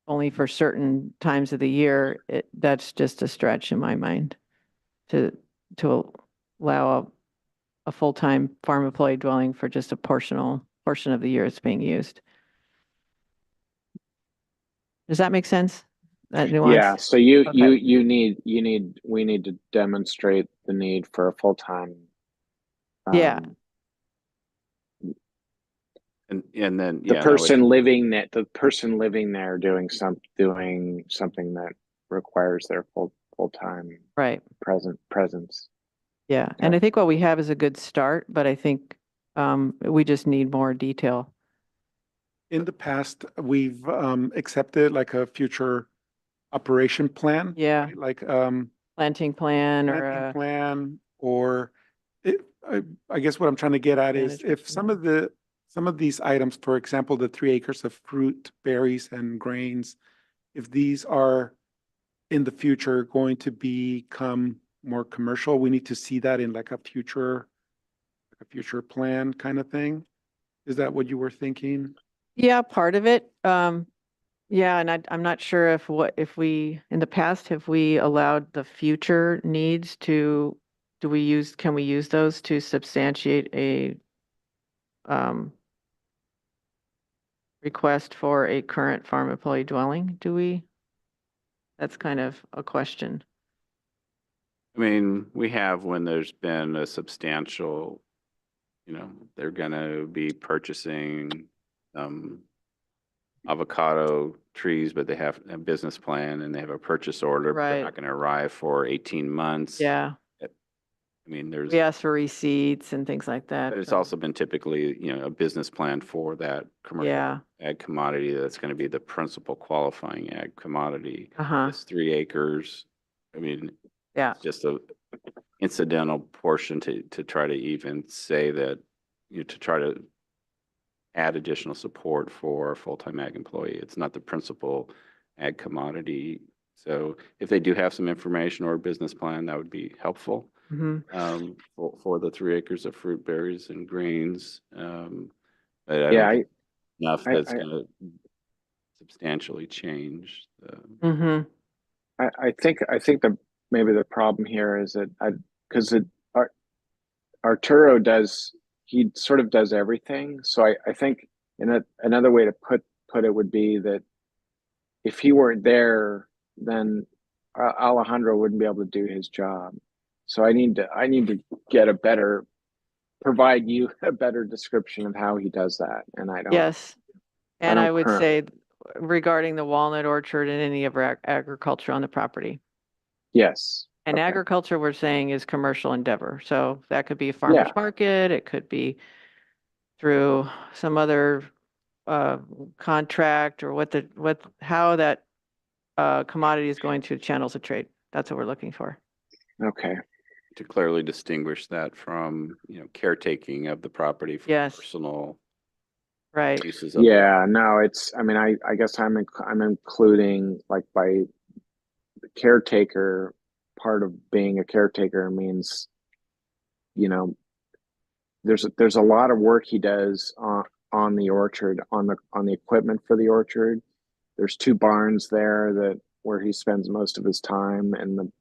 Speaker 3: only for certain times of the year, that's just a stretch in my mind to allow a full-time farm employee dwelling for just a portion of the year it's being used. Does that make sense? That nuance?
Speaker 12: Yeah, so we need to demonstrate the need for a full-time.
Speaker 3: Yeah.
Speaker 5: And then,
Speaker 12: The
Speaker 5: yeah,
Speaker 12: person living there doing something that requires their full-time
Speaker 3: Right.
Speaker 12: presence.
Speaker 3: Yeah, and I think what we have is a good start, but I think we just need more detail.
Speaker 6: In the past, we've accepted like a future operation plan.
Speaker 3: Yeah.
Speaker 6: Right? Like
Speaker 3: Planting plan
Speaker 6: planting plan, or I guess what I'm trying to get at is
Speaker 3: Management
Speaker 6: if some of these items, for example, the 3 acres of fruit, berries, and grains, if these are in the future going to become more commercial, we need to see that in like a future plan kind of thing. Is that what you were thinking?
Speaker 3: Yeah, part of it. Yeah, and I'm not sure if we, in the past, have we allowed the future needs to, can we use those to substantiate a request for a current farm employee dwelling? Do we? That's kind of a question.
Speaker 5: I mean, we have when there's been a substantial, they're gonna be purchasing avocado trees, but they have a business plan and they have a purchase order, but they're
Speaker 3: Right.
Speaker 5: not gonna arrive for 18 months.
Speaker 3: Yeah,
Speaker 5: I mean, there's,
Speaker 3: we ask for receipts and things like that.
Speaker 5: but it's
Speaker 3: from-
Speaker 5: also been typically, a business plan for that commercial
Speaker 3: Yeah,
Speaker 5: ag commodity that's gonna be the principal qualifying ag commodity.
Speaker 3: uh-huh,
Speaker 5: It's 3 acres. I mean,
Speaker 3: yeah,
Speaker 5: it's just a incidental portion to try to even say that, to try to add additional support for a full-time ag employee. It's not the principal ag commodity. So if they do have some information or a business plan, that would be helpful for the 3 acres of fruit, berries, and grains. But I don't think enough that's going to substantially change.
Speaker 12: I think the maybe the problem here is that because Arturo he sort of does everything. So I think another way to put it would be that if he weren't there, then Alejandro wouldn't be able to do his job. So I need to provide you a better description of how he does that. And I don't.
Speaker 3: yes. And I would
Speaker 12: currently.
Speaker 3: say regarding the walnut orchard and any of our agriculture on the property.
Speaker 12: Yes.
Speaker 3: And
Speaker 12: Okay.
Speaker 3: agriculture, we're saying, is commercial endeavor. So that could be a farmer's market, it could be through some other contract or how that commodity is going to channels of trade. That's what we're looking for.
Speaker 12: Okay.
Speaker 5: To clearly distinguish that from, caretaking of the property for
Speaker 3: Yes.
Speaker 5: personal
Speaker 3: Right.
Speaker 5: uses of
Speaker 12: No, I mean, I guess I'm including like by the caretaker. Part of being a caretaker means, there's a lot of work he does on the orchard, on the equipment for the orchard. There's 2 barns there where he spends most of his time, and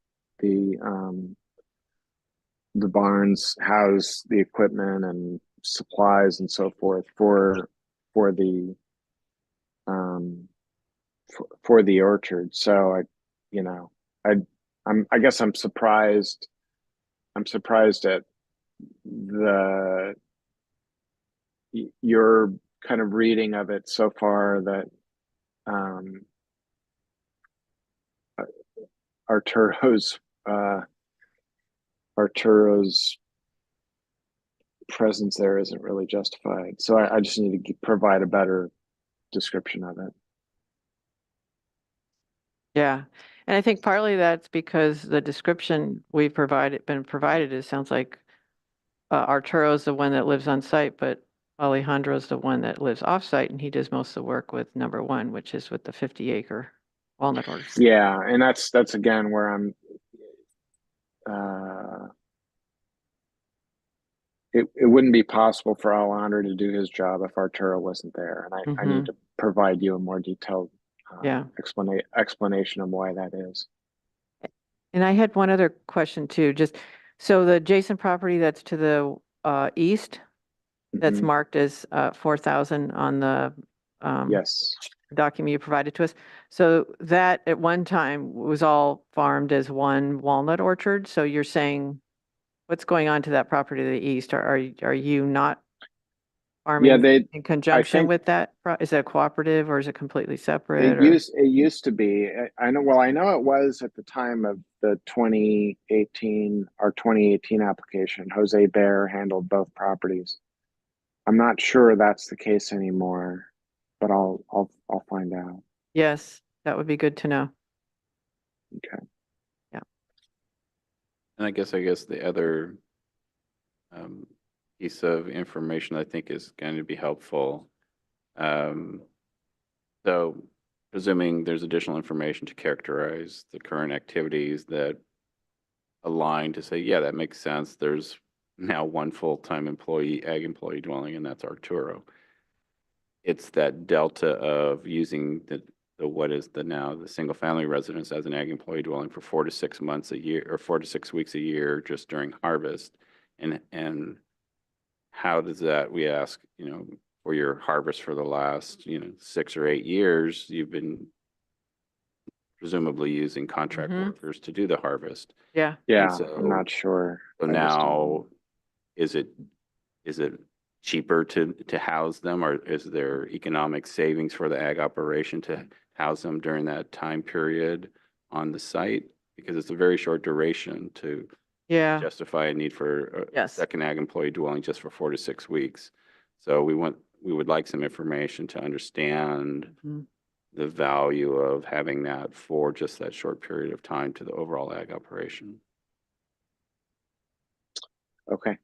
Speaker 12: the barns house the equipment and supplies and so forth for the for the orchard. So I guess I'm surprised at the your kind of reading of it so far that Arturo's Arturo's presence there isn't really justified. So I just need to provide a better description of it.
Speaker 3: Yeah, and I think partly that's because the description we've been provided, it sounds like Arturo's the one that lives on site, but Alejandro's the one that lives off site, and he does most of the work with number one, which is with the 50-acre walnut orchard.
Speaker 12: Yeah, and that's again where I'm it wouldn't be possible for Alejandro to do his job if Arturo wasn't there, and I need to provide you a more detailed explanation of why that is.
Speaker 3: And I had one other question too, just, so the adjacent property that's to the east, that's
Speaker 12: Mhm.
Speaker 3: marked as 4,000 on the
Speaker 12: Yes.
Speaker 3: document you provided to us. So that at one time was all farmed as one walnut orchard. So you're saying, what's going on to that property to the east? Are you not farming in conjunction with that? Is it a cooperative or is it completely separate?
Speaker 12: It used to be. I know it was at the time of the 2018 application. Jose Bear handled both properties. I'm not sure that's the case anymore, but I'll find out.
Speaker 3: Yes, that would be good to know.
Speaker 12: Okay.
Speaker 3: Yeah.
Speaker 5: And I guess the other piece of information I think is going to be helpful. So presuming there's additional information to characterize the current activities that align to say, yeah, that makes sense. There's now one full-time ag employee dwelling, and that's Arturo. It's that delta of using the what is the single family residence as an ag employee dwelling for 4 to 6 months a year, or 4 to 6 weeks a year, just during harvest. And how does that, we ask, for your harvest for the last, 6 or 8 years, you've been presumably using contract workers to do the harvest.
Speaker 3: Yeah.
Speaker 12: Yeah, I'm not sure.
Speaker 5: So now, is it cheaper to house them, or is there economic savings for the ag operation to house them during that time period on the site? Because it's a very short duration to justify a need for a second ag employee dwelling just for 4 to 6 weeks. So we would like some information to understand the value of having that for just that short period of time to the overall ag operation.
Speaker 12: Okay.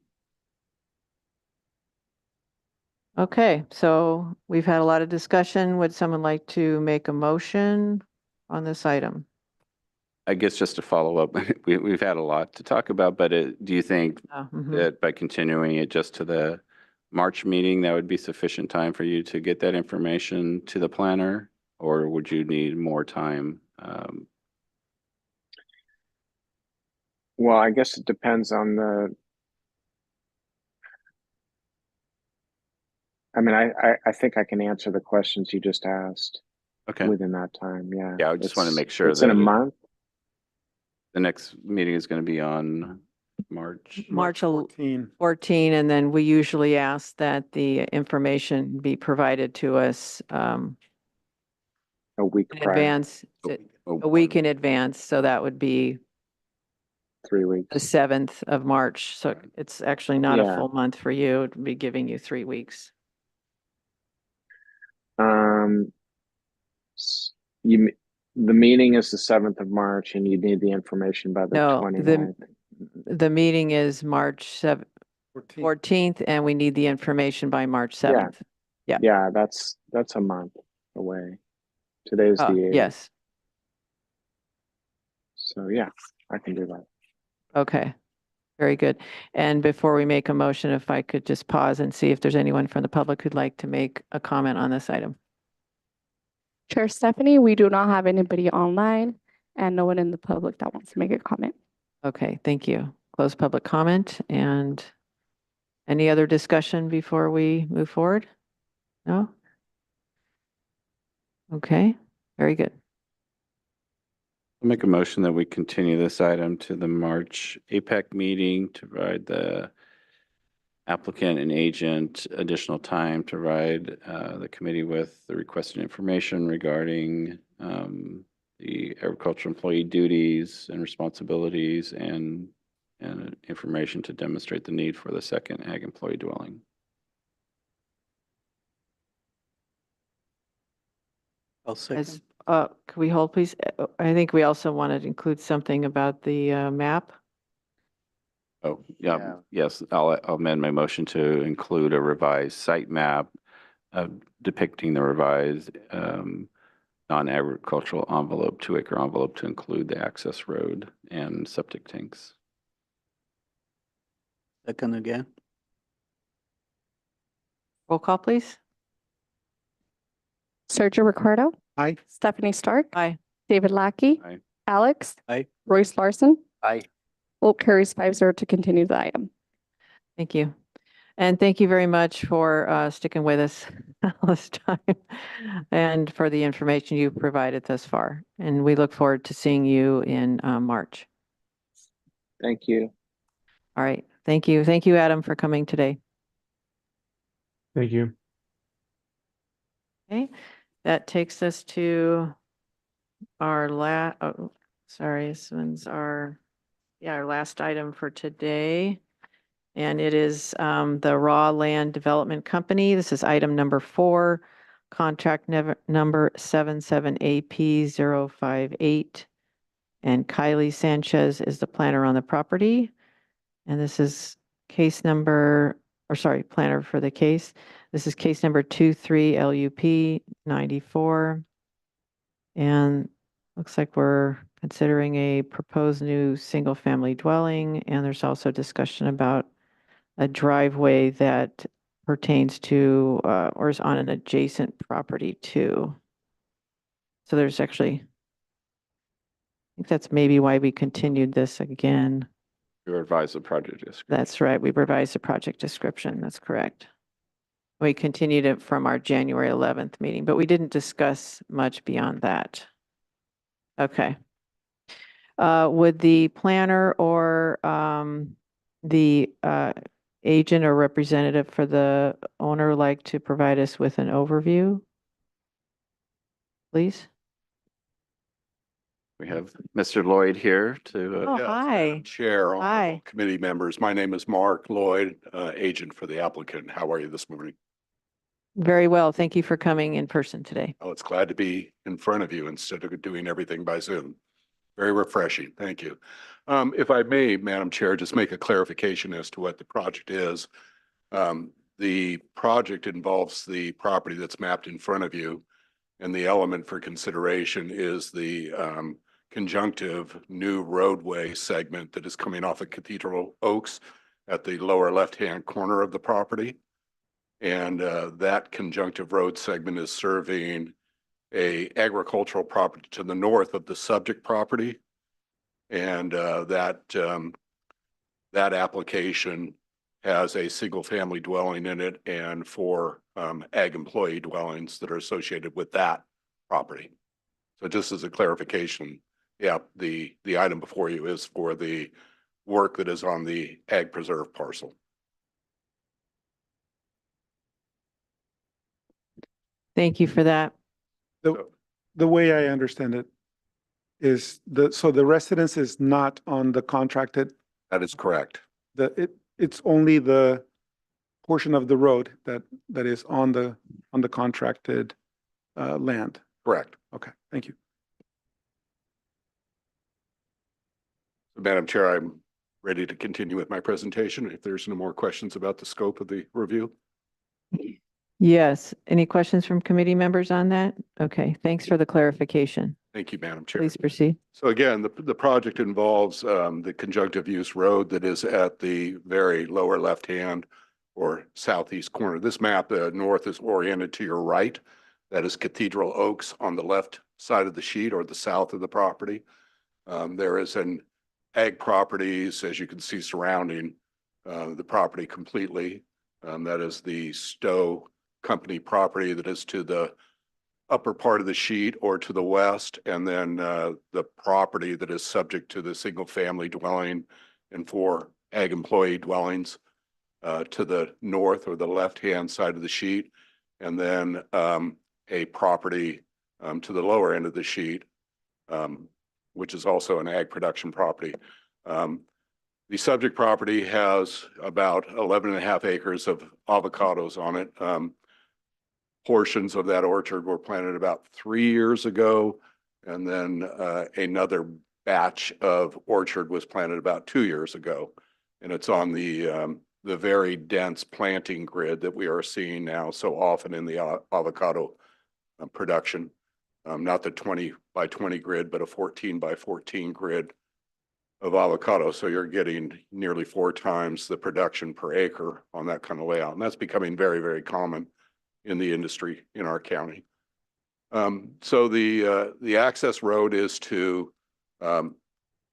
Speaker 3: Okay, so we've had a lot of discussion. Would someone like to make a motion on this item?
Speaker 5: I guess just to follow up, we've had a lot to talk about, but do you think that by continuing it just to the March meeting, that would be sufficient time for you to get that information to the planner, or would you need more time?
Speaker 12: Well, I guess it depends on I think I can answer the questions you just asked.
Speaker 5: Okay.
Speaker 12: Within that time, yeah.
Speaker 5: Yeah, I just want to make sure
Speaker 12: it's in a month.
Speaker 5: The next meeting is going to be on March
Speaker 3: 14, and then we usually ask that the information be provided to us
Speaker 12: a week
Speaker 3: in
Speaker 12: prior.
Speaker 3: advance, a week in advance. So that would be
Speaker 12: 3 weeks.
Speaker 3: the 7th of March. So it's actually not a full month for you. It would be giving you 3 weeks.
Speaker 12: The meeting is the 7th of March, and you need the information by the 29th.
Speaker 3: The meeting is March 14th, and we need the information by March 7th.
Speaker 12: Yeah, that's a month away. Today's the 8th.
Speaker 3: Yes.
Speaker 12: So yeah, I can do that.
Speaker 3: Okay, very good. And before we make a motion, if I could just pause and see if there's anyone from the public who'd like to make a comment on this item.
Speaker 7: Chair Stephanie, we do not have anybody online and no one in the public that wants to make a comment.
Speaker 3: Okay, thank you. Close public comment. And any other discussion before we move forward? No? Okay, very good.
Speaker 5: I'll make a motion that we continue this item to the March APEC meeting to provide the applicant and agent additional time to provide the committee with the requested information regarding the agricultural employee duties and responsibilities and information to demonstrate the need for the second ag employee dwelling.
Speaker 2: I'll second.
Speaker 3: As, could we hold, please? I think we also wanted to include something about the map.
Speaker 5: Oh,
Speaker 1: Yeah.
Speaker 5: yeah, yes, I'll amend my motion to include a revised site map depicting the revised non-agricultural envelope, 2-acre envelope to include the access road and septic tanks.
Speaker 2: Second again.
Speaker 3: Roll call, please.
Speaker 7: Sergio Ricardo,
Speaker 6: Aye.
Speaker 7: Stephanie Stark,
Speaker 3: Aye.
Speaker 7: David Lackey,
Speaker 5: Aye.
Speaker 7: Alex,
Speaker 2: Aye.
Speaker 7: Royce Larson.
Speaker 1: Aye.
Speaker 7: Vote carries 5-0 to continue the item.
Speaker 3: Thank you. And thank you very much for sticking with us all this time and for the information you provided thus far. And we look forward to seeing you in March.
Speaker 12: Thank you.
Speaker 3: All right. Thank you. Thank you, Adam, for coming today.
Speaker 14: Thank you.
Speaker 3: Okay. That takes us to our this one's our last item for today. And it is the Raw Land Development Company. This is item number 4, contract number 77AP058. And Kylie Sanchez is the planner on the property. And this is planner for the case. This is case number 23LUP94. And looks like we're considering a proposed new single-family dwelling. And there's also discussion about a driveway that pertains to or is on an adjacent property too. So there's actually, I think that's maybe why we continued this again.
Speaker 5: We revised the project description.
Speaker 3: That's right. We revised the project description. That's correct. We continued it from our January 11th meeting, but we didn't discuss much beyond that. Okay. Would the planner or the agent or representative for the owner like to provide us with an overview? Please.
Speaker 5: We have Mr. Lloyd here to.
Speaker 3: Oh,
Speaker 15: Yes,
Speaker 3: hi.
Speaker 15: Madam Chair,
Speaker 3: Hi.
Speaker 15: honorable committee members. My name is Mark Lloyd, agent for the applicant. How are you this morning?
Speaker 3: Very well. Thank you for coming in person today.
Speaker 15: Oh, it's glad to be in front of you instead of doing everything by Zoom. Very refreshing. Thank you. If I may, Madam Chair, just make a clarification as to what the project is. The project involves the property that's mapped in front of you, and the element for consideration is the conjunctive new roadway segment that is coming off of Cathedral Oaks at the lower left-hand corner of the property. And that conjunctive road segment is serving a agricultural property to the north of the subject property. And that application has a single family dwelling in it and 4 ag employee dwellings that are associated with that property. So just as a clarification, yeah, the item before you is for the work that is on the ag preserve parcel.
Speaker 3: Thank you for that.
Speaker 6: The way I understand it is so the residence is not on the contracted,
Speaker 15: That is correct.
Speaker 6: it's only the portion of the road that is on the contracted land.
Speaker 15: Correct.
Speaker 6: Okay, thank you.
Speaker 15: Madam Chair, I'm ready to continue with my presentation if there's no more questions about the scope of the review.
Speaker 3: Yes. Any questions from committee members on that? Okay. Thanks for the clarification.
Speaker 15: Thank you, Madam Chair.
Speaker 3: Please proceed.
Speaker 15: So again, the project involves the conjunctive use road that is at the very lower left-hand or southeast corner. This map, the north is oriented to your right. That is Cathedral Oaks on the left side of the sheet or the south of the property. There is an ag properties, as you can see, surrounding the property completely. That is the Stowe Company property that is to the upper part of the sheet or to the west, and then the property that is subject to the single family dwelling and 4 ag employee dwellings. to the north or the left-hand side of the sheet, and then a property to the lower end of the sheet, which is also an ag production property. The subject property has about 11.5 acres of avocados on it. Portions of that orchard were planted about 3 years ago, and then another batch of orchard was planted about 2 years ago. And it's on the very dense planting grid that we are seeing now so often in the avocado production. Not the 20 by 20 grid, but a 14 by 14 grid of avocado. So you're getting nearly 4 times the production per acre on that kind of layout. And that's becoming very, very common in the industry in our county. So the access road is to,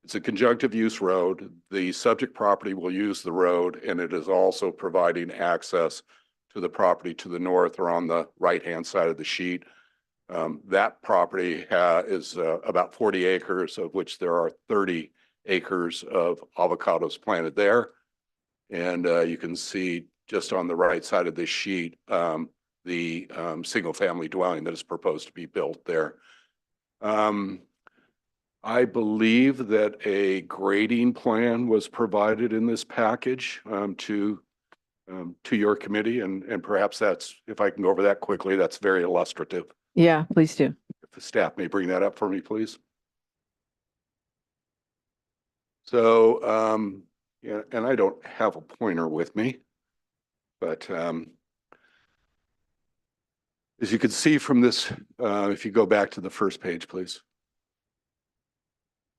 Speaker 15: it's a conjunctive use road. The subject property will use the road, and it is also providing access to the property to the north or on the right-hand side of the sheet. That property is about 40 acres, of which there are 30 acres of avocados planted there. And you can see just on the right side of this sheet, the single-family dwelling that is proposed to be built there. I believe that a grading plan was provided in this package to your committee, and perhaps that's, if I can go over that quickly, that's very illustrative.
Speaker 3: Yeah, please do.
Speaker 15: If the staff may bring that up for me, please. So, yeah, and I don't have a pointer with me, but as you can see from this, if you go back to the first page, please.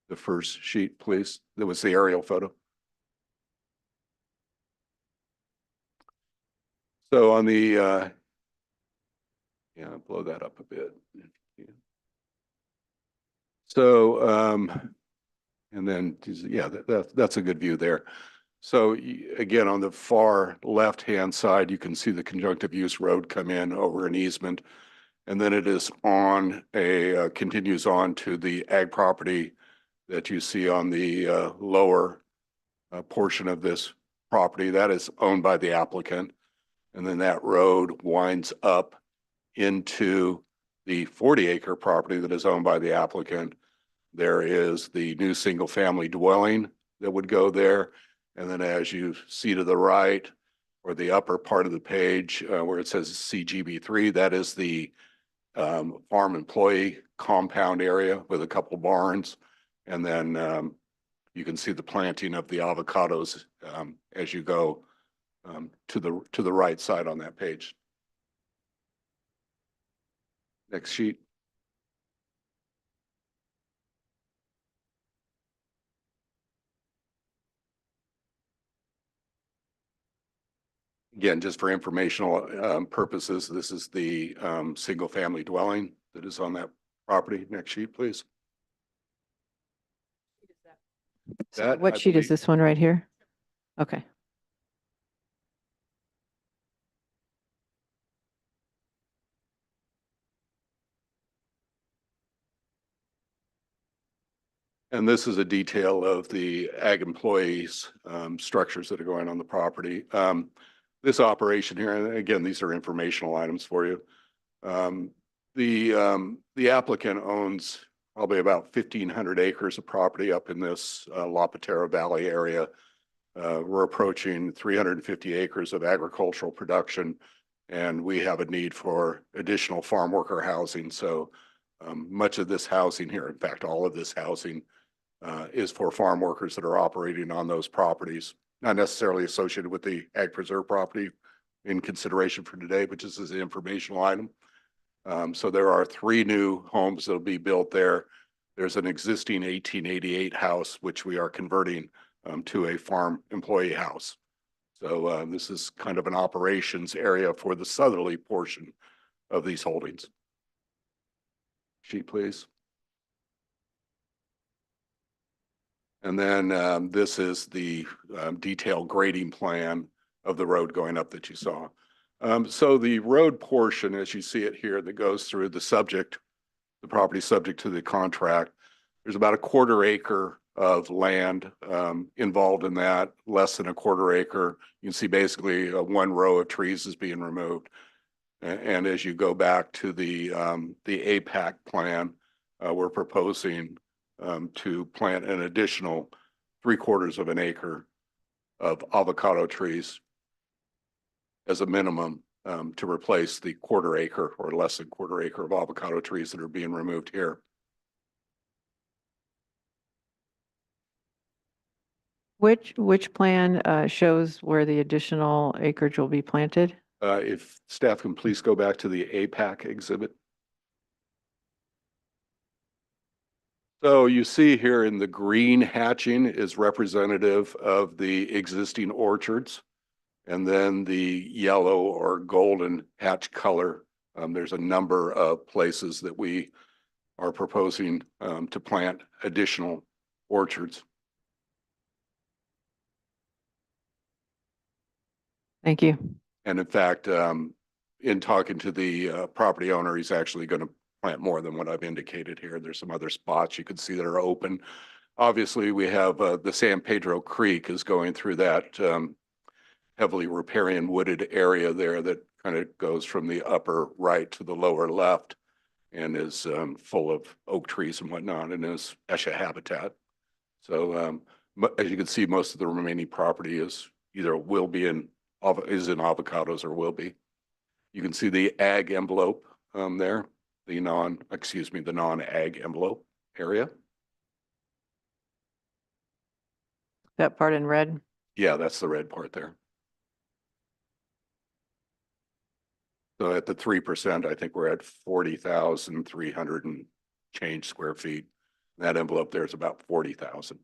Speaker 15: The first sheet, please. That was the aerial photo. So on the, yeah, blow that up a bit. So, and then, yeah, that's a good view there. So again, on the far left-hand side, you can see the conjunctive use road come in over an easement. And then it is on a, continues on to the ag property that you see on the lower portion of this property. That is owned by the applicant. And then that road winds up into the 40-acre property that is owned by the applicant. There is the new single-family dwelling that would go there. And then as you see to the right, or the upper part of the page where it says CGB3, that is the farm employee compound area with a couple barns. And then you can see the planting of the avocados as you go to the right side on that page. Next sheet. Again, just for informational purposes, this is the single-family dwelling that is on that property. Next sheet, please.
Speaker 3: So what sheet is this one right here? Okay.
Speaker 15: And this is a detail of the ag employees structures that are going on the property. This operation here, and again, these are informational items for you. The applicant owns probably about 1,500 acres of property up in this La Patera Valley area. We're approaching 350 acres of agricultural production, and we have a need for additional farm worker housing. So much of this housing here, in fact, all of this housing is for farm workers that are operating on those properties, not necessarily associated with the ag preserve property in consideration for today, but just as an informational item. So there are 3 new homes that will be built there. There's an existing 1888 house, which we are converting to a farm employee house. So this is kind of an operations area for the southerly portion of these holdings. Sheet, please. And then this is the detailed grading plan of the road going up that you saw. So the road portion, as you see it here, that goes through the property subject to the contract, there's about a 1/4 acre of land involved in that, less than a quarter acre. You can see basically one row of trees is being removed. And as you go back to the APAC plan, we're proposing to plant an additional 3/4 of an acre of avocado trees as a minimum to replace the quarter acre or less than quarter acre of avocado trees that are being removed here.
Speaker 3: Which plan shows where the additional acreage will be planted?
Speaker 15: If staff can please go back to the APAC exhibit. So you see here in the green hatching is representative of the existing orchards. And then the yellow or golden hatch color, there's a number of places that we are proposing to plant additional orchards.
Speaker 3: Thank you.
Speaker 15: And in fact, in talking to the property owner, he's actually going to plant more than what I've indicated here. There's some other spots you can see that are open. Obviously, we have the San Pedro Creek is going through that heavily riparian wooded area there that kind of goes from the upper right to the lower left and is full of oak trees and whatnot and is ESHA habitat. So as you can see, most of the remaining property is either will be in avocados or will be. You can see the ag envelope there, the non-ag envelope area.
Speaker 3: That part in red?
Speaker 15: Yeah, that's the red part there. So at the 3%, I think we're at 40,300 and change square feet. That envelope there is about 40,000.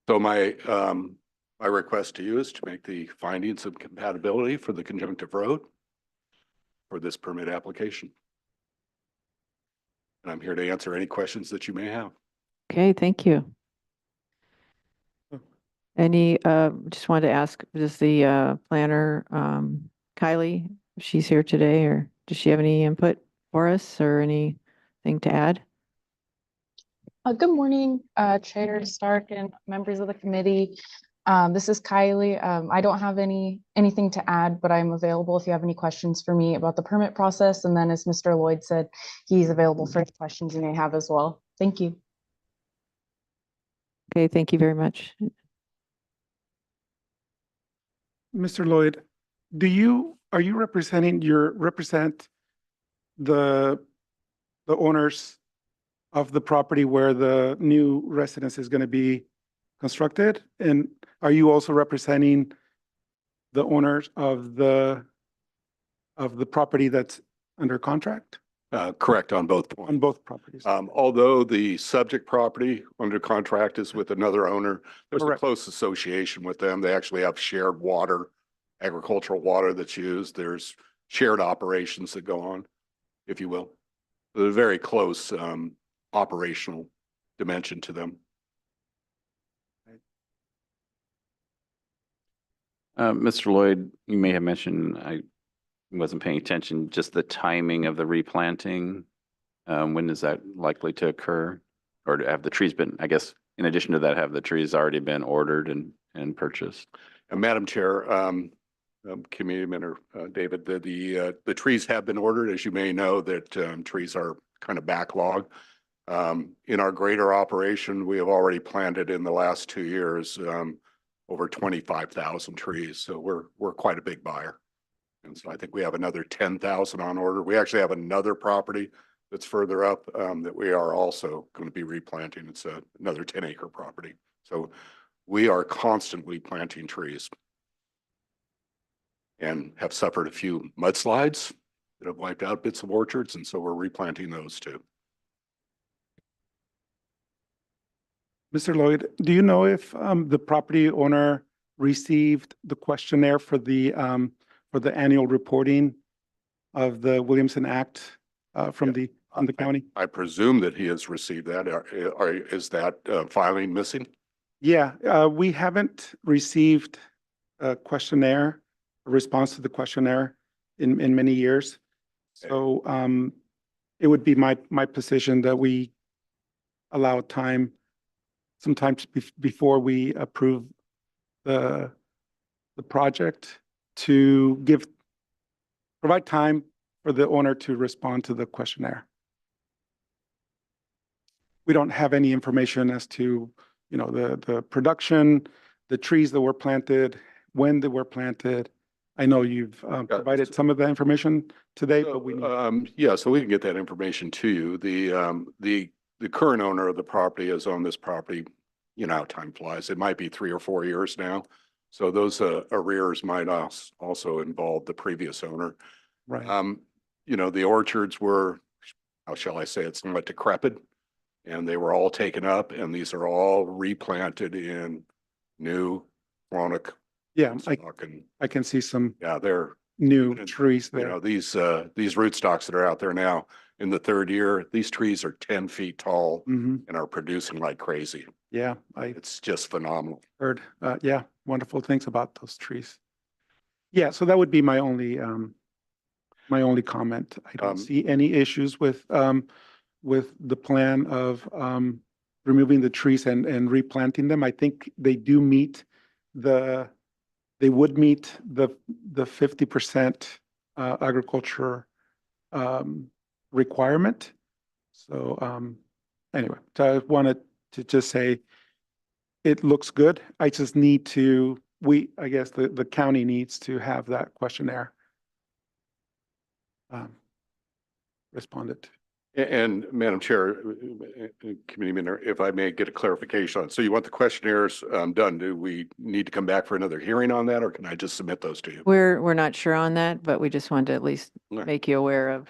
Speaker 15: So my request to you is to make the findings of compatibility for the conjunctive road for this permit application. And I'm here to answer any questions that you may have.
Speaker 3: Okay, thank you. Any, just wanted to ask, does the planner, Kylie, if she's here today, or does she have any input for us or anything to add?
Speaker 16: Good morning, Chair Stark and members of the committee. This is Kylie. I don't have anything to add, but I'm available if you have any questions for me about the permit process. And then as Mr. Lloyd said, he's available for any questions you may have as well. Thank you.
Speaker 3: Okay, thank you very much.
Speaker 6: Mr. Lloyd, are you represent the owners of the property where the new residence is going to be constructed? And are you also representing the owners of the property that's under contract?
Speaker 15: Correct on both points.
Speaker 6: On both properties.
Speaker 15: Although the subject property under contract is with another owner, there's
Speaker 6: Correct.
Speaker 15: a close association with them. They actually have shared water, agricultural water that's used. There's shared operations that go on, if you will. There's a very close operational dimension to them.
Speaker 5: Mr. Lloyd, you may have mentioned, I wasn't paying attention, just the timing of the replanting. When is that likely to occur? Or have the trees been, I guess, in addition to that, have the trees already been ordered and purchased?
Speaker 15: Madam Chair, Committee Member David, the trees have been ordered. As you may know, that trees are kind of backlogged. In our greater operation, we have already planted in the last 2 years over 25,000 trees. So we're quite a big buyer. And so I think we have another 10,000 on order. We actually have another property that's further up that we are also going to be replanting. It's another 10-acre property. So we are constantly planting trees and have suffered a few mudslides that have wiped out bits of orchards. And so we're replanting those too.
Speaker 6: Mr. Lloyd, do you know if the property owner received the questionnaire for the annual reporting of the Williamson Act from the county?
Speaker 15: I presume that he has received that. Is that filing missing?
Speaker 6: Yeah, we haven't received a questionnaire, a response to the questionnaire. in many years. So, it would be my position that we allow time sometimes before we approve the project to provide time for the owner to respond to the questionnaire. We don't have any information as to, you know, the production, the trees that were planted, when they were planted. I know you've provided some of the information today, but we need.
Speaker 15: Yeah, so we can get that information to you. The current owner of the property has owned this property, you know, how time flies. It might be 3 or 4 years now. So those arrears might also involve the previous owner.
Speaker 6: Right.
Speaker 15: You know, the orchards were, how shall I say it, somewhat decrepit, and they were all taken up, and these are all replanted in new chronic.
Speaker 6: Yeah,
Speaker 15: stock and
Speaker 6: I can see some
Speaker 15: yeah, they're
Speaker 6: new trees
Speaker 15: you
Speaker 6: there.
Speaker 15: know, these rootstocks that are out there now in the third year, these trees are 10 feet tall
Speaker 6: Mhm.
Speaker 15: and are producing like crazy.
Speaker 6: Yeah, I
Speaker 15: It's just phenomenal.
Speaker 6: heard, yeah, wonderful things about those trees. Yeah, so that would be my only comment. I don't see any issues with the plan of, removing the trees and replanting them. I think they would meet the 50% agriculture, requirement. So, anyway, so I wanted to just say it looks good. I just need to, I guess the county needs to have that questionnaire responded to.
Speaker 15: And Madam Chair, Committee Member, if I may get a clarification on, so you want the questionnaires done? Do we need to come back for another hearing on that, or can I just submit those to you?
Speaker 3: We're not sure on that, but we just wanted to at least
Speaker 15: Right.
Speaker 3: make you aware of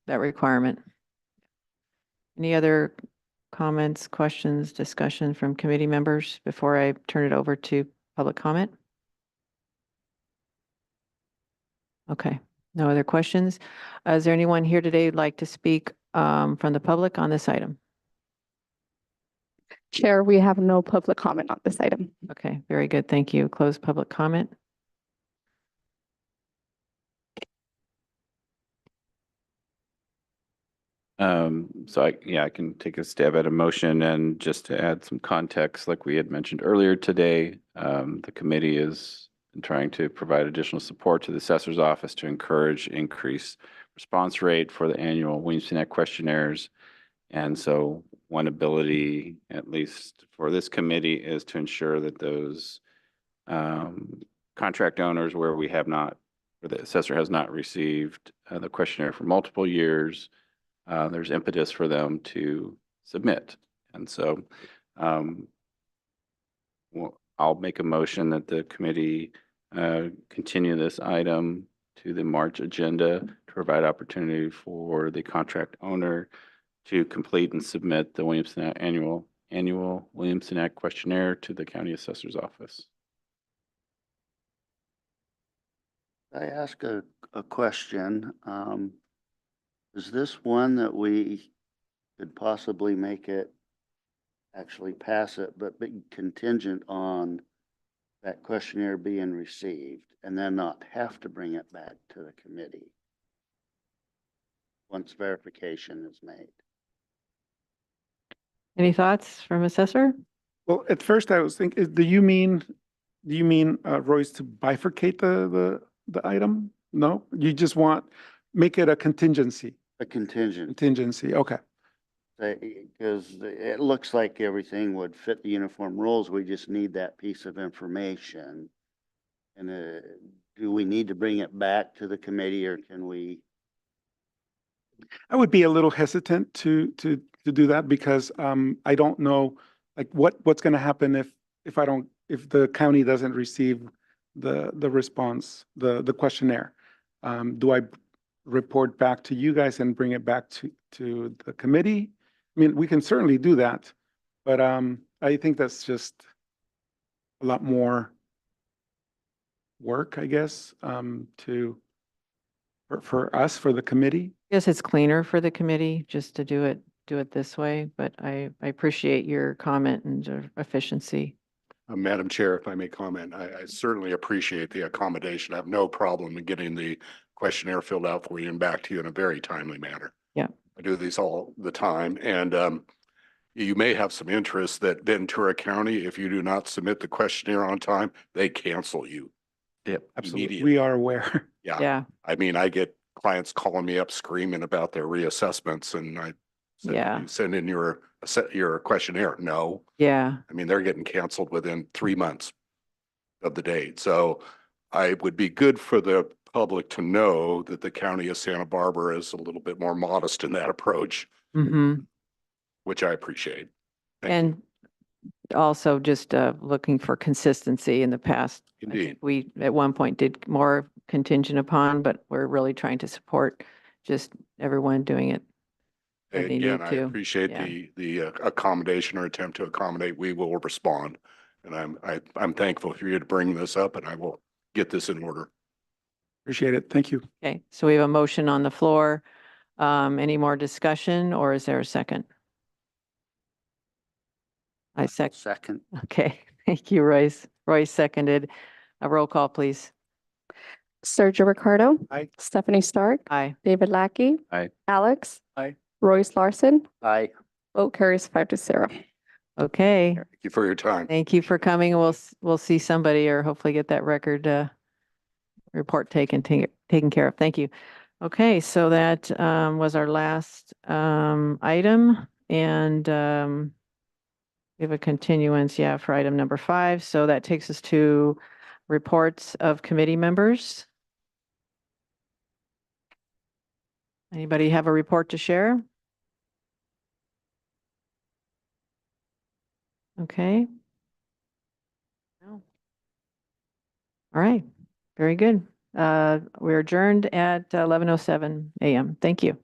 Speaker 3: that requirement. Any other comments, questions, discussion from committee members before I turn it over to public comment? Okay, no other questions. Is there anyone here today who'd like to speak from the public on this item?
Speaker 7: Chair, we have no public comment on this item.
Speaker 3: Okay, very good. Thank you. Close public comment.
Speaker 5: So I can take a stab at a motion, and just to add some context, like we had mentioned earlier today, the committee is trying to provide additional support to the assessor's office to encourage increased response rate for the annual Williamson Act questionnaires. And so one ability, at least for this committee, is to ensure that those contract owners where the assessor has not received the questionnaire for multiple years, there's impetus for them to submit. And so I'll make a motion that the committee continue this item to the March agenda to provide opportunity for the contract owner to complete and submit the Williamson annual Williamson Act questionnaire to the county assessor's office.
Speaker 1: I ask a question. Is this one that we could possibly make it, actually pass it, but be contingent on that questionnaire being received and then not have to bring it back to the committee once verification is made?
Speaker 3: Any thoughts from assessor?
Speaker 6: Well, at first I was thinking, do you mean, Royce, to bifurcate the item? No, you just make it a contingency.
Speaker 1: A contingent,
Speaker 6: Contingency, okay.
Speaker 1: because it looks like everything would fit the uniform rules. We just need that piece of information. And do we need to bring it back to the committee, or can we?
Speaker 6: I would be a little hesitant to do that because I don't know like what's going to happen if the county doesn't receive the response, the questionnaire. Do I report back to you guys and bring it back to the committee? I mean, we can certainly do that, but I think that's just a lot more work, I guess, for us, for the committee.
Speaker 3: Yes, it's cleaner for the committee just to do it this way, but I appreciate your comment and efficiency.
Speaker 15: Madam Chair, if I may comment, I certainly appreciate the accommodation. I have no problem in getting the questionnaire filled out for you and back to you in a very timely manner.
Speaker 3: Yeah.
Speaker 15: I do these all the time, and you may have some interest that Ventura County, if you do not submit the questionnaire on time, they cancel you.
Speaker 13: Yep.
Speaker 6: Absolutely.
Speaker 15: Immediately.
Speaker 6: We are aware.
Speaker 15: Yeah.
Speaker 3: Yeah,
Speaker 15: I mean, I get clients calling me up screaming about their reassessments, and I said,
Speaker 3: Yeah.
Speaker 15: "You send in your questionnaire." No.
Speaker 3: yeah,
Speaker 15: I mean, they're getting canceled within 3 months of the date. So I would be good for the public to know that the county of Santa Barbara is a little bit more modest in that approach,
Speaker 3: mm-hmm.
Speaker 15: which I appreciate. Thank you.
Speaker 3: And also just looking for consistency in the past. I think
Speaker 15: Indeed.
Speaker 3: we, at one point, did more contingent upon, but we're really trying to support just everyone doing it when they
Speaker 15: Again,
Speaker 3: need
Speaker 15: I
Speaker 3: to.
Speaker 15: appreciate
Speaker 3: Yeah.
Speaker 15: the accommodation or attempt to accommodate. We will respond. And I'm thankful for you to bring this up, and I will get this in order.
Speaker 6: Appreciate it. Thank you.
Speaker 3: Okay, so we have a motion on the floor. Any more discussion, or is there a second? I second.
Speaker 1: Second.
Speaker 3: Okay, thank you, Royce. Royce seconded. A roll call, please.
Speaker 7: Sergio Ricardo.
Speaker 6: Aye.
Speaker 7: Stephanie Stark.
Speaker 3: Aye.
Speaker 7: David Lackey.
Speaker 5: Aye.
Speaker 7: Alex.
Speaker 6: Aye.
Speaker 7: Royce Larson.
Speaker 1: Aye.
Speaker 7: Vote carries 5-0.
Speaker 3: Okay,
Speaker 15: Thank you for your time.
Speaker 3: thank you for coming. We'll see somebody or hopefully get that record report taken care of. Thank you. Okay, so that was our last item, and we have a continuance, yeah, for item number 5. So that takes us to reports of committee members. Anybody have a report to share? Okay. No. All right, very good. We're adjourned at 11:07 a.m. Thank you.